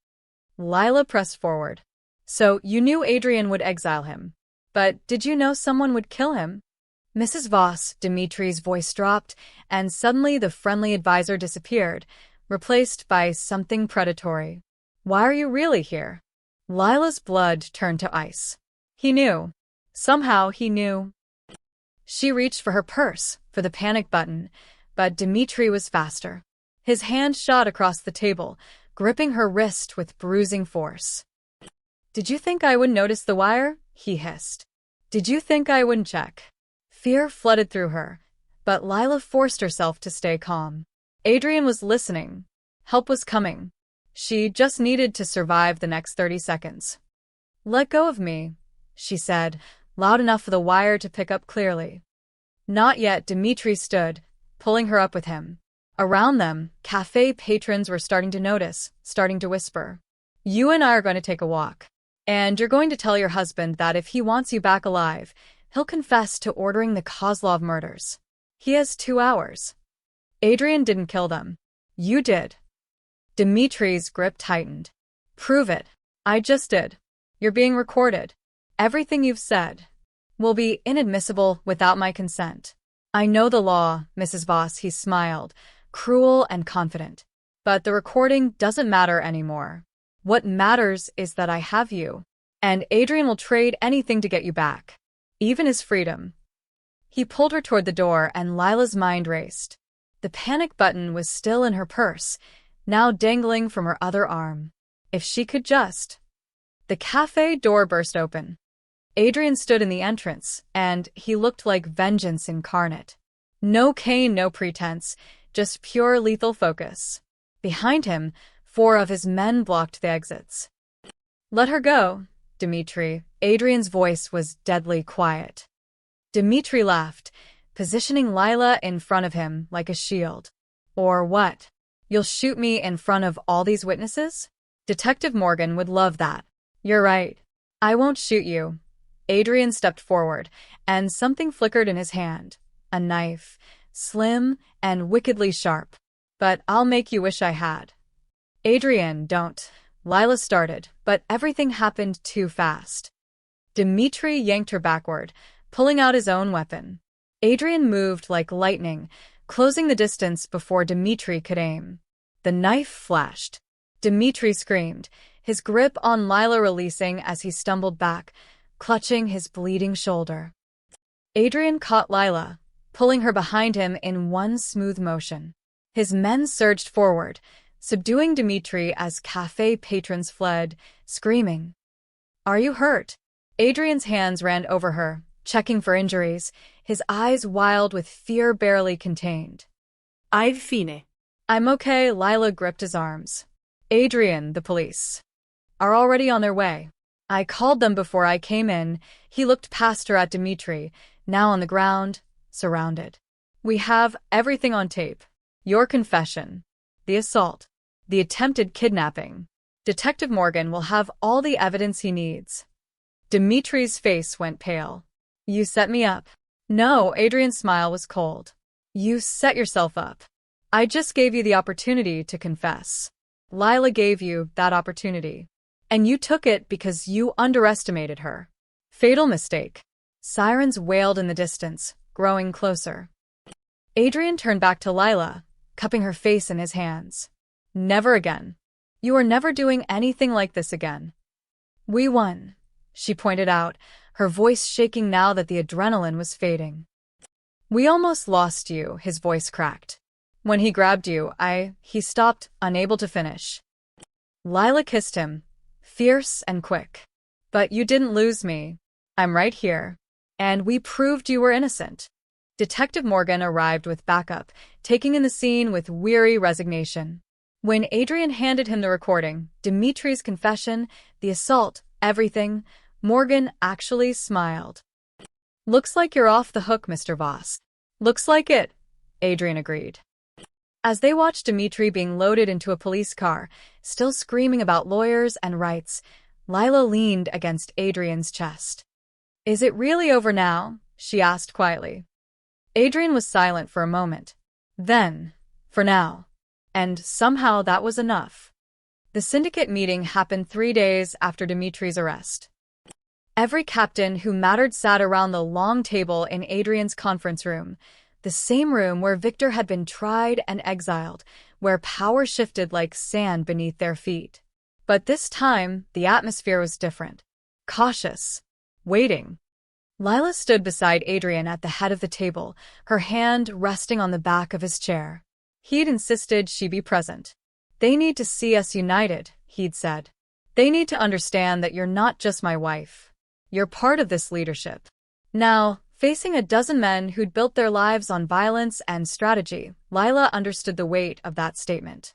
Lila pressed forward. So you knew Adrian would exile him. But did you know someone would kill him? Mrs. Voss, Dimitri's voice dropped, and suddenly the friendly advisor disappeared, replaced by something predatory. Why are you really here? Lila's blood turned to ice. He knew. Somehow he knew. She reached for her purse, for the panic button, but Dmitri was faster. His hand shot across the table, gripping her wrist with bruising force. "Did you think I wouldn't notice the wire?" he hissed. "Did you think I wouldn't check?" Fear flooded through her, but Lila forced herself to stay calm. Adrian was listening. Help was coming. She just needed to survive the next 30 seconds. "Let go of me," she said, loud enough for the wire to pick up clearly. Not yet. Dmitri stood, pulling her up with him. Around them, cafe patrons were starting to notice, starting to whisper. "You and I are going to take a walk. And you're going to tell your husband that if he wants you back alive, he'll confess to ordering the Kozlov murders. He has 2 hours. Adrian didn't kill them. You did." Dmitri's grip tightened. "Prove it." "I just did. You're being recorded. Everything you've said will be inadmissible without my consent." "I know the law, Mrs. Voss," he smiled, cruel and confident. "But the recording doesn't matter anymore. What matters is that I have you. And Adrian will trade anything to get you back. Even his freedom." He pulled her toward the door and Lila's mind raced. The panic button was still in her purse, now dangling from her other arm. If she could just... The cafe door burst open. Adrian stood in the entrance, and he looked like vengeance incarnate. No cane, no pretense, just pure lethal focus. Behind him, 4 of his men blocked the exits. "Let her go, Dmitri." Adrian's voice was deadly quiet. Dmitri laughed, positioning Lila in front of him like a shield. "Or what? You'll shoot me in front of all these witnesses? Detective Morgan would love that." "You're right. I won't shoot you." Adrian stepped forward, and something flickered in his hand. A knife, slim and wickedly sharp. "But I'll make you wish I had." "Adrian, don't." Lila started, but everything happened too fast. Dmitri yanked her backward, pulling out his own weapon. Adrian moved like lightning, closing the distance before Dmitri could aim. The knife flashed. Dmitri screamed, his grip on Lila releasing as he stumbled back, clutching his bleeding shoulder. Adrian caught Lila, pulling her behind him in one smooth motion. His men surged forward, subduing Dmitri as cafe patrons fled, screaming. "Are you hurt?" Adrian's hands ran over her, checking for injuries, his eyes wild with fear barely contained. "I've fine." "I'm okay." Lila gripped his arms. "Adrian, the police are already on their way. I called them before I came in." He looked past her at Dmitri, now on the ground, surrounded. "We have everything on tape. Your confession, the assault, the attempted kidnapping. Detective Morgan will have all the evidence he needs." Dmitri's face went pale. "You set me up." "No." Adrian's smile was cold. "You set yourself up. I just gave you the opportunity to confess. Lila gave you that opportunity. And you took it because you underestimated her. Fatal mistake." Sirens wailed in the distance, growing closer. Adrian turned back to Lila, cupping her face in his hands. "Never again. You are never doing anything like this again." "We won," she pointed out, her voice shaking now that the adrenaline was fading. "We almost lost you," his voice cracked. "When he grabbed you, He stopped, unable to finish." Lila kissed him, fierce and quick. "But you didn't lose me. I'm right here. And we proved you were innocent." Detective Morgan arrived with backup, taking in the scene with weary resignation. When Adrian handed him the recording, Dmitri's confession, the assault, everything, Morgan actually smiled. "Looks like you're off the hook, Mr. Voss." "Looks like it," Adrian agreed. As they watched Dmitri being loaded into a police car, still screaming about lawyers and rights, Lila leaned against Adrian's chest. "Is it really over now?" she asked quietly. Adrian was silent for a moment. Then, "For now." And somehow that was enough. The syndicate meeting happened 3 days after Dmitri's arrest. Every captain who mattered sat around the long table in Adrian's conference room, the same room where Victor had been tried and exiled, where power shifted like sand beneath their feet. But this time, the atmosphere was different. Cautious. Waiting. Lila stood beside Adrian at the head of the table, her hand resting on the back of his chair. He'd insisted she be present. They need to see us united, he'd said. They need to understand that you're not just my wife. You're part of this leadership. Now, facing a dozen men who'd built their lives on violence and strategy, Lila understood the weight of that statement.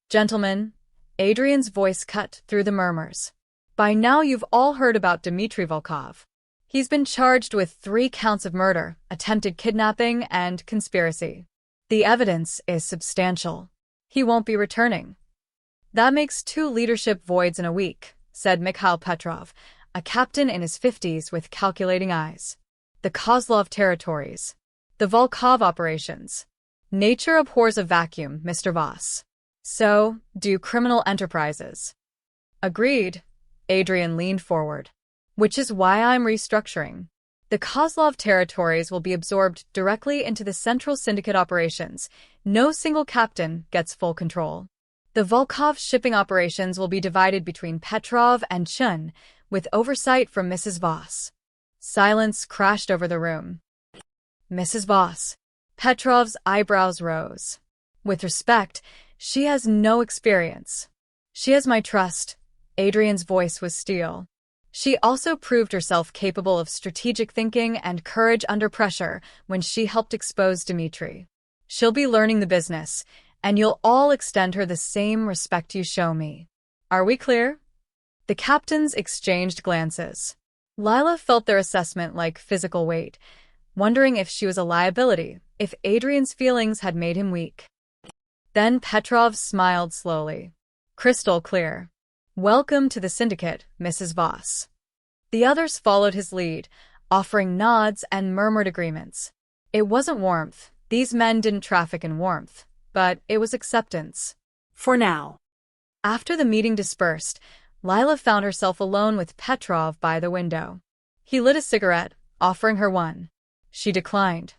Gentlemen, Adrian's voice cut through the murmurs. By now you've all heard about Dmitry Volkov. He's been charged with 3 counts of murder, attempted kidnapping, and conspiracy. The evidence is substantial. He won't be returning. That makes 2 leadership voids in a week, said Mikhail Petrov, a captain in his 50s with calculating eyes. The Kozlov territories. The Volkov operations. Nature abhors a vacuum, Mr. Voss. So, do criminal enterprises. Agreed. Adrian leaned forward. Which is why I'm restructuring. The Kozlov territories will be absorbed directly into the central syndicate operations. No single captain gets full control. The Volkov shipping operations will be divided between Petrov and Chun, with oversight from Mrs. Voss. Silence crashed over the room. Mrs. Voss. Petrov's eyebrows rose. With respect, she has no experience. She has my trust. Adrian's voice was steel. She also proved herself capable of strategic thinking and courage under pressure when she helped expose Dmitry. She'll be learning the business, and you'll all extend her the same respect you show me. Are we clear? The captains exchanged glances. Lila felt their assessment like physical weight, wondering if she was a liability, if Adrian's feelings had made him weak. Then Petrov smiled slowly. Crystal clear. Welcome to the syndicate, Mrs. Voss. The others followed his lead, offering nods and murmured agreements. It wasn't warmth. These men didn't traffic in warmth, but it was acceptance. For now. After the meeting dispersed, Lila found herself alone with Petrov by the window. He lit a cigarette, offering her one. She declined.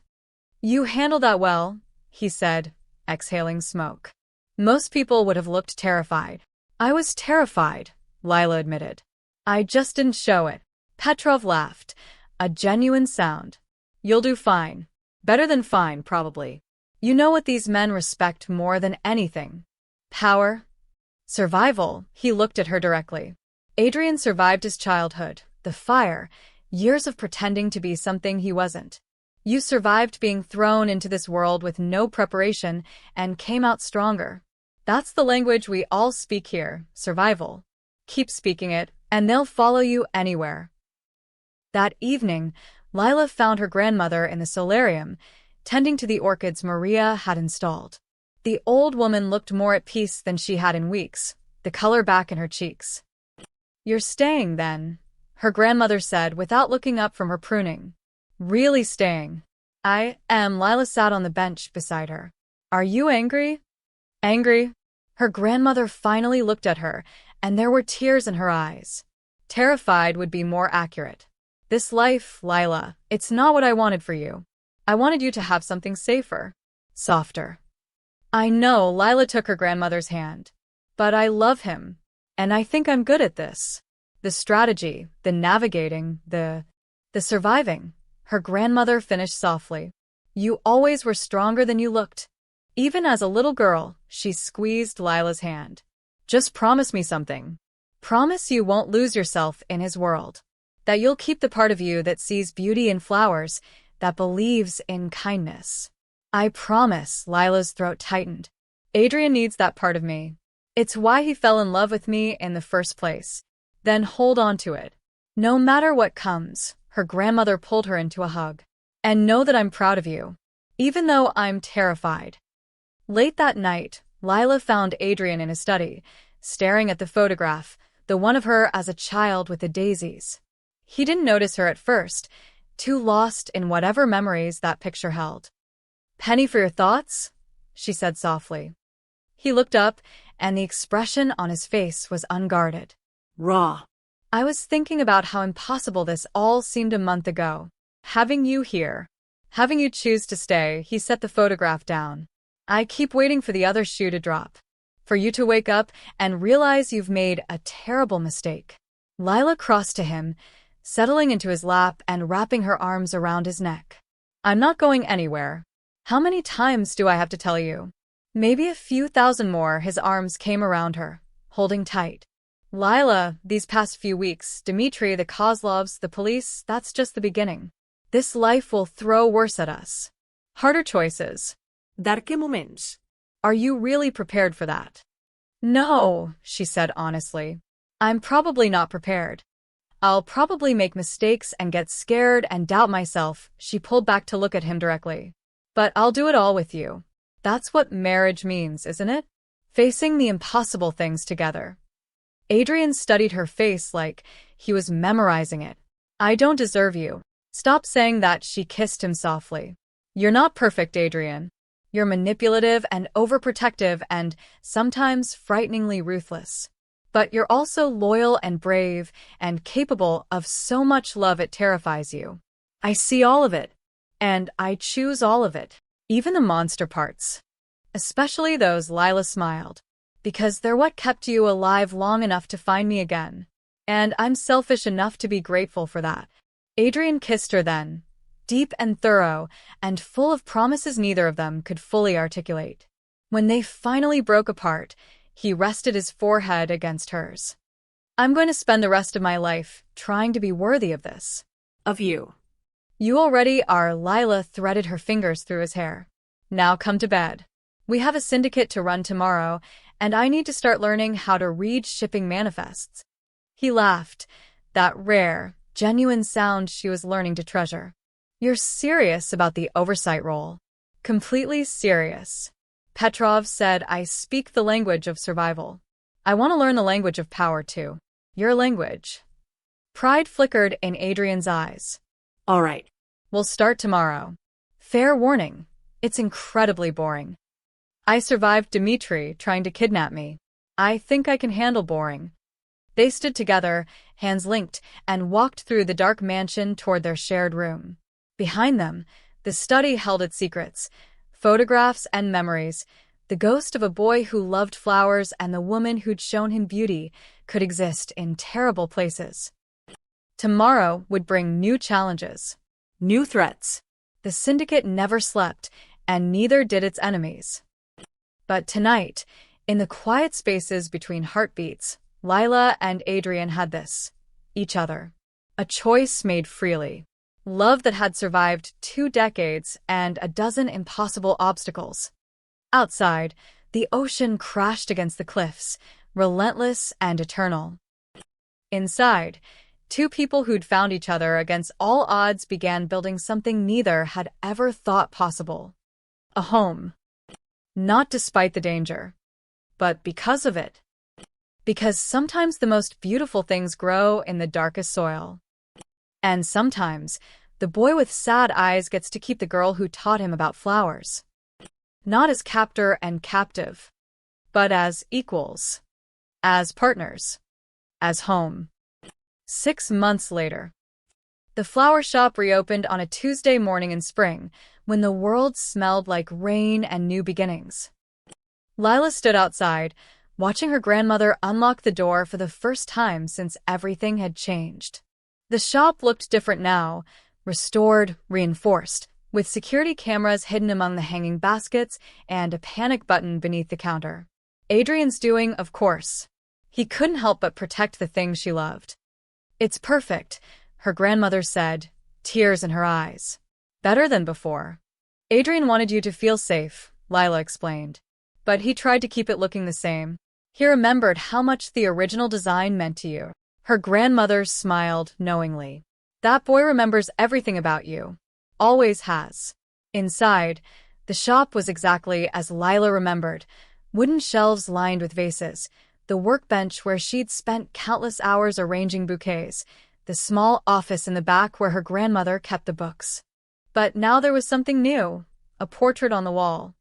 You handled that well, he said, exhaling smoke. Most people would have looked terrified. I was terrified, Lila admitted. I just didn't show it. Petrov laughed, a genuine sound. You'll do fine. Better than fine, probably. You know what these men respect more than anything? Power? Survival, he looked at her directly. Adrian survived his childhood, the fire, years of pretending to be something he wasn't. You survived being thrown into this world with no preparation and came out stronger. That's the language we all speak here, survival. Keep speaking it, and they'll follow you anywhere. That evening, Lila found her grandmother in the solarium, tending to the orchids Maria had installed. The old woman looked more at peace than she had in weeks, the color back in her cheeks. You're staying, then, her grandmother said without looking up from her pruning. Really staying. I am. Lila sat on the bench beside her. Are you angry? Angry? Her grandmother finally looked at her, and there were tears in her eyes. Terrified would be more accurate. This life, Lila, it's not what I wanted for you. I wanted you to have something safer. Softer. I know, Lila took her grandmother's hand. But I love him. And I think I'm good at this. The strategy, the navigating, the surviving. Her grandmother finished softly. You always were stronger than you looked. Even as a little girl, she squeezed Lila's hand. Just promise me something. Promise you won't lose yourself in his world. That you'll keep the part of you that sees beauty in flowers, that believes in kindness. I promise, Lila's throat tightened. Adrian needs that part of me. It's why he fell in love with me in the first place. Then hold on to it. No matter what comes, her grandmother pulled her into a hug. And know that I'm proud of you. Even though I'm terrified. Late that night, Lila found Adrian in his study, staring at the photograph, the one of her as a child with the daisies. He didn't notice her at first, too lost in whatever memories that picture held. Penny for your thoughts? She said softly. He looked up, and the expression on his face was unguarded. Raw. I was thinking about how impossible this all seemed a month ago. Having you here. Having you choose to stay. He set the photograph down. I keep waiting for the other shoe to drop. For you to wake up and realize you've made a terrible mistake. Lila crossed to him, settling into his lap and wrapping her arms around his neck. I'm not going anywhere. How many times do I have to tell you? Maybe a few thousand more. His arms came around her, holding tight. Lila, these past few weeks, Dmitri, the Kozlovs, the police, that's just the beginning. This life will throw worse at us. Harder choices. Dar moments. Are you really prepared for that? No, she said honestly. I'm probably not prepared. I'll probably make mistakes and get scared and doubt myself. She pulled back to look at him directly. But I'll do it all with you. That's what marriage means, isn't it? Facing the impossible things together. Adrian studied her face like he was memorizing it. I don't deserve you. Stop saying that, she kissed him softly. You're not perfect, Adrian. You're manipulative and overprotective and sometimes frighteningly ruthless. But you're also loyal and brave and capable of so much love it terrifies you. I see all of it. And I choose all of it. Even the monster parts. Especially those, Lila smiled. Because they're what kept you alive long enough to find me again. And I'm selfish enough to be grateful for that. Adrian kissed her then, deep and thorough, and full of promises neither of them could fully articulate. When they finally broke apart, he rested his forehead against hers. I'm going to spend the rest of my life trying to be worthy of this. Of you. You already are. Lila threaded her fingers through his hair. Now come to bed. We have a syndicate to run tomorrow, and I need to start learning how to read shipping manifests. He laughed, that rare, genuine sound she was learning to treasure. You're serious about the oversight role? Completely serious. Petrov said, I speak the language of survival. I want to learn the language of power too. Your language. Pride flickered in Adrian's eyes. All right. We'll start tomorrow. Fair warning, it's incredibly boring. I survived Dmitri trying to kidnap me. I think I can handle boring. They stood together, hands linked, and walked through the dark mansion toward their shared room. Behind them, the study held its secrets, photographs and memories. The ghost of a boy who loved flowers and the woman who'd shown him beauty could exist in terrible places. Tomorrow would bring new challenges. New threats. The syndicate never slept, and neither did its enemies. But tonight, in the quiet spaces between heartbeats, Lila and Adrian had this. Each other. A choice made freely. Love that had survived 2 decades and a dozen impossible obstacles. Outside, the ocean crashed against the cliffs, relentless and eternal. Inside, 2 people who'd found each other against all odds began building something neither had ever thought possible. A home. Not despite the danger, but because of it. Because sometimes the most beautiful things grow in the darkest soil. And sometimes, the boy with sad eyes gets to keep the girl who taught him about flowers. Not as captor and captive, but as equals. As partners. As home. 6 months later. The flower shop reopened on a Tuesday morning in spring, when the world smelled like rain and new beginnings. Lila stood outside, watching her grandmother unlock the door for the first time since everything had changed. The shop looked different now, restored, reinforced, with security cameras hidden among the hanging baskets and a panic button beneath the counter. Adrian's doing, of course. He couldn't help but protect the thing she loved. It's perfect, her grandmother said, tears in her eyes. Better than before. Adrian wanted you to feel safe, Lila explained. But he tried to keep it looking the same. He remembered how much the original design meant to you. Her grandmother smiled knowingly. That boy remembers everything about you. Always has. Inside, the shop was exactly as Lila remembered. Wooden shelves lined with vases, the workbench where she'd spent countless hours arranging bouquets, the small office in the back where her grandmother kept the books. But now there was something new, a portrait on the wall.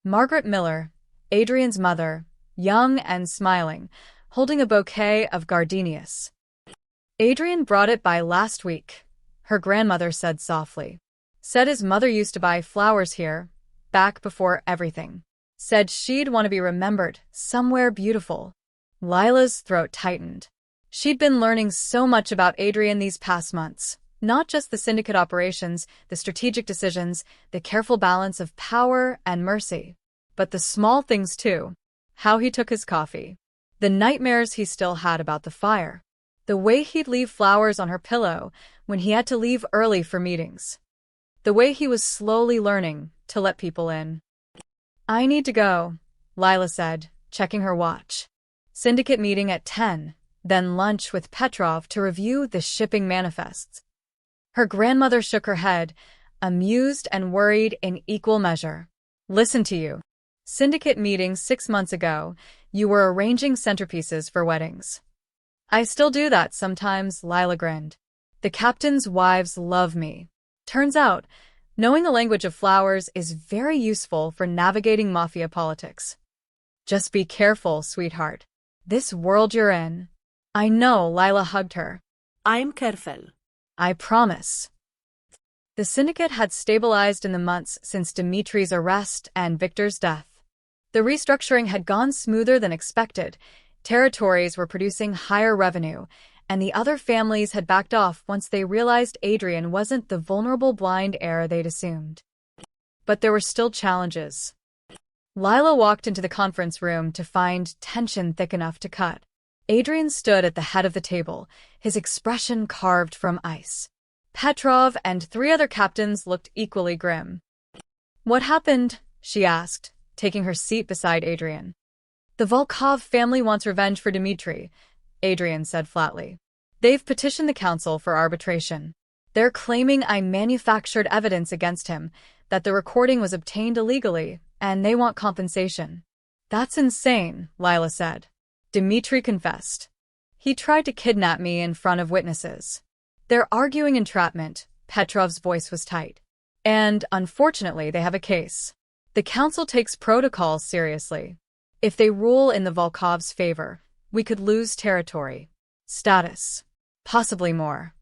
Margaret Miller, Adrian's mother, young and smiling, holding a bouquet of gardenias. Adrian brought it by last week, her grandmother said softly. Said his mother used to buy flowers here, back before everything. Said she'd want to be remembered, somewhere beautiful. Lila's throat tightened. She'd been learning so much about Adrian these past months. Not just the syndicate operations, the strategic decisions, the careful balance of power and mercy, but the small things too. How he took his coffee. The nightmares he still had about the fire. The way he'd leave flowers on her pillow when he had to leave early for meetings. The way he was slowly learning to let people in. I need to go, Lila said, checking her watch. Syndicate meeting at 10, then lunch with Petrov to review the shipping manifests. Her grandmother shook her head, amused and worried in equal measure. Listen to you. Syndicate meeting 6 months ago, you were arranging centerpieces for weddings. I still do that sometimes, Lila grinned. The captain's wives love me. Turns out, knowing the language of flowers is very useful for navigating Mafia politics. Just be careful, sweetheart. This world you're in. I know, Lila hugged her. I'm careful. I promise. The syndicate had stabilized in the months since Dimitri's arrest and Victor's death. The restructuring had gone smoother than expected. Territories were producing higher revenue, and the other families had backed off once they realized Adrian wasn't the vulnerable blind heir they'd assumed. But there were still challenges. Lila walked into the conference room to find tension thick enough to cut. Adrian stood at the head of the table, his expression carved from ice. Petrov and 3 other captains looked equally grim. What happened? She asked, taking her seat beside Adrian. The Volkov family wants revenge for Dimitri, Adrian said flatly. They've petitioned the council for arbitration. They're claiming I manufactured evidence against him, that the recording was obtained illegally, and they want compensation. That's insane, Lila said. Dimitri confessed. He tried to kidnap me in front of witnesses. They're arguing entrapment, Petrov's voice was tight. And, unfortunately, they have a case. The council takes protocols seriously. If they rule in the Volkovs' favor, we could lose territory, status, possibly more.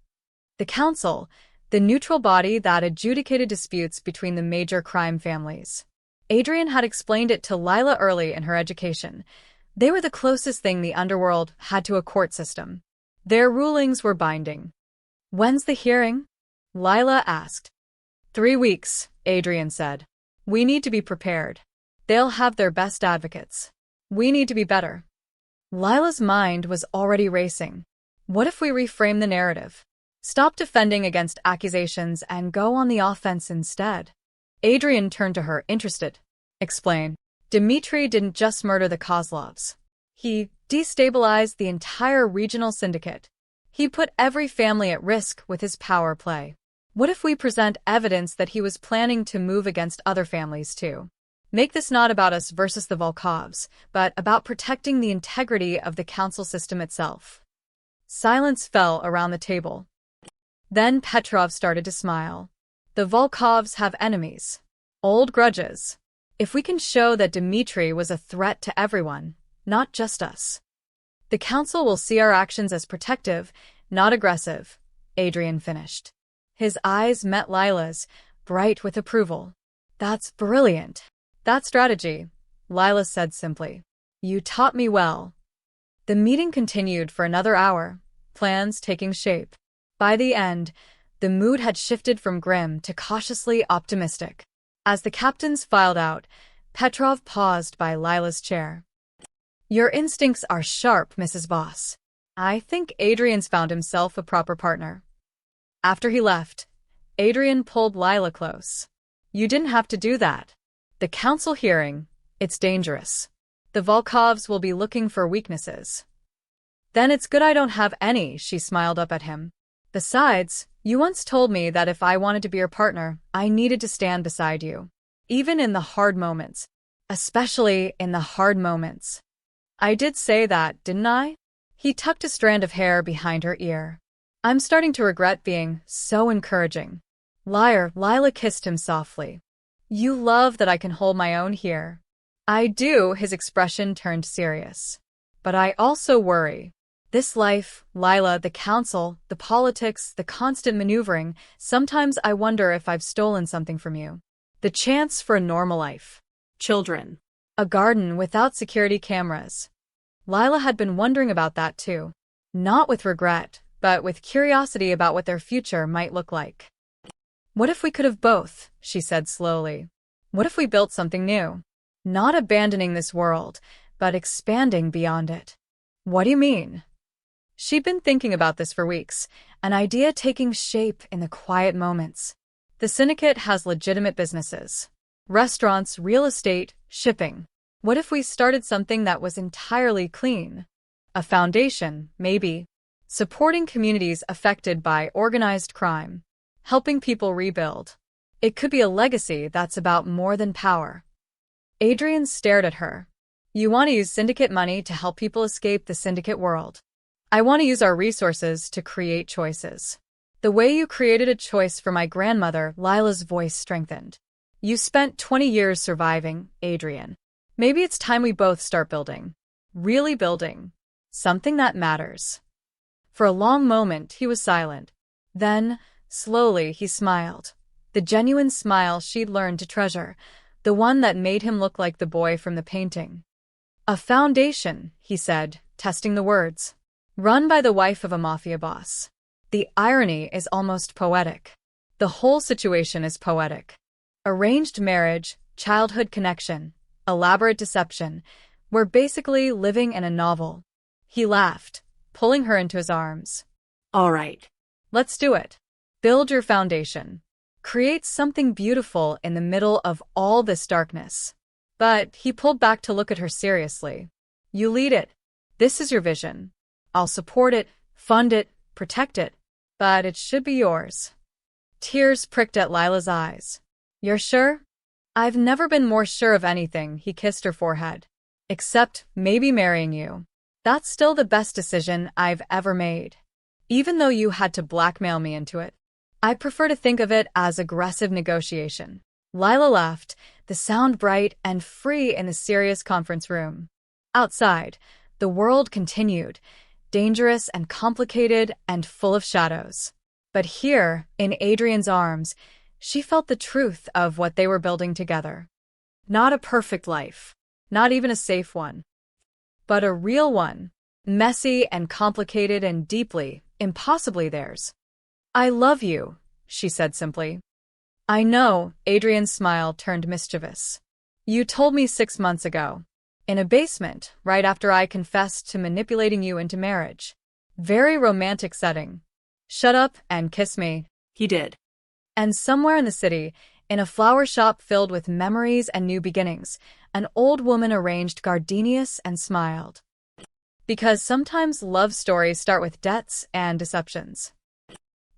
The council, the neutral body that adjudicated disputes between the major crime families. Adrian had explained it to Lila early in her education. They were the closest thing the underworld had to a court system. Their rulings were binding. When's the hearing? Lila asked. 3 weeks, Adrian said. We need to be prepared. They'll have their best advocates. We need to be better. Lila's mind was already racing. What if we reframe the narrative? Stop defending against accusations and go on the offense instead. Adrian turned to her, interested. Explain. Dimitri didn't just murder the Kozlovs. He destabilized the entire regional syndicate. He put every family at risk with his power play. What if we present evidence that he was planning to move against other families too? Make this not about us versus the Volkovs, but about protecting the integrity of the council system itself. Silence fell around the table. Then Petrov started to smile. The Volkovs have enemies. Old grudges. If we can show that Dimitri was a threat to everyone, not just us, the council will see our actions as protective, not aggressive, Adrian finished. His eyes met Lila's, bright with approval. That's brilliant. That strategy, Lila said simply. You taught me well. The meeting continued for another hour, plans taking shape. By the end, the mood had shifted from grim to cautiously optimistic. As the captains filed out, Petrov paused by Lila's chair. Your instincts are sharp, Mrs. Voss. I think Adrian's found himself a proper partner. After he left, Adrian pulled Lila close. You didn't have to do that. The council hearing, it's dangerous. The Volkovs will be looking for weaknesses. Then it's good I don't have any, she smiled up at him. Besides, you once told me that if I wanted to be your partner, I needed to stand beside you. Even in the hard moments. Especially in the hard moments. I did say that, didn't I? He tucked a strand of hair behind her ear. I'm starting to regret being so encouraging. Liar, Lila kissed him softly. You love that I can hold my own here. I do, his expression turned serious. But I also worry. This life, Lila, the council, the politics, the constant maneuvering, sometimes I wonder if I've stolen something from you. The chance for a normal life. Children. A garden without security cameras. Lila had been wondering about that too. Not with regret, but with curiosity about what their future might look like. What if we could have both, she said slowly. What if we built something new? Not abandoning this world, but expanding beyond it. What do you mean? She'd been thinking about this for weeks, an idea taking shape in the quiet moments. The syndicate has legitimate businesses. Restaurants, real estate, shipping. What if we started something that was entirely clean? A foundation, maybe. Supporting communities affected by organized crime. Helping people rebuild. It could be a legacy that's about more than power. Adrian stared at her. You want to use syndicate money to help people escape the syndicate world. I want to use our resources to create choices. The way you created a choice for my grandmother, Lila's voice strengthened. You spent 20 years surviving, Adrian. Maybe it's time we both start building. Really building. Something that matters. For a long moment, he was silent. Then, slowly, he smiled. The genuine smile she'd learned to treasure, the one that made him look like the boy from the painting. A foundation, he said, testing the words. Run by the wife of a mafia boss. The irony is almost poetic. The whole situation is poetic. Arranged marriage, childhood connection, elaborate deception. We're basically living in a novel. He laughed, pulling her into his arms. All right. Let's do it. Build your foundation. Create something beautiful in the middle of all this darkness. But he pulled back to look at her seriously. You lead it. This is your vision. I'll support it, fund it, protect it. But it should be yours. Tears pricked at Lila's eyes. You're sure? I've never been more sure of anything, he kissed her forehead. Except maybe marrying you. That's still the best decision I've ever made. Even though you had to blackmail me into it. I prefer to think of it as aggressive negotiation. Lila laughed, the sound bright and free in the serious conference room. Outside, the world continued, dangerous and complicated and full of shadows. But here, in Adrian's arms, she felt the truth of what they were building together. Not a perfect life, not even a safe one, but a real one, messy and complicated and deeply, impossibly theirs. I love you, she said simply. I know, Adrian's smile turned mischievous. You told me 6 months ago. In a basement, right after I confessed to manipulating you into marriage. Very romantic setting. Shut up and kiss me. He did. And somewhere in the city, in a flower shop filled with memories and new beginnings, an old woman arranged gardenias and smiled. Because sometimes love stories start with debts and deceptions.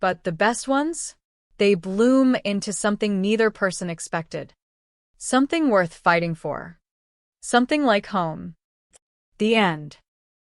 But the best ones? They bloom into something neither person expected. Something worth fighting for. Something like home. The end.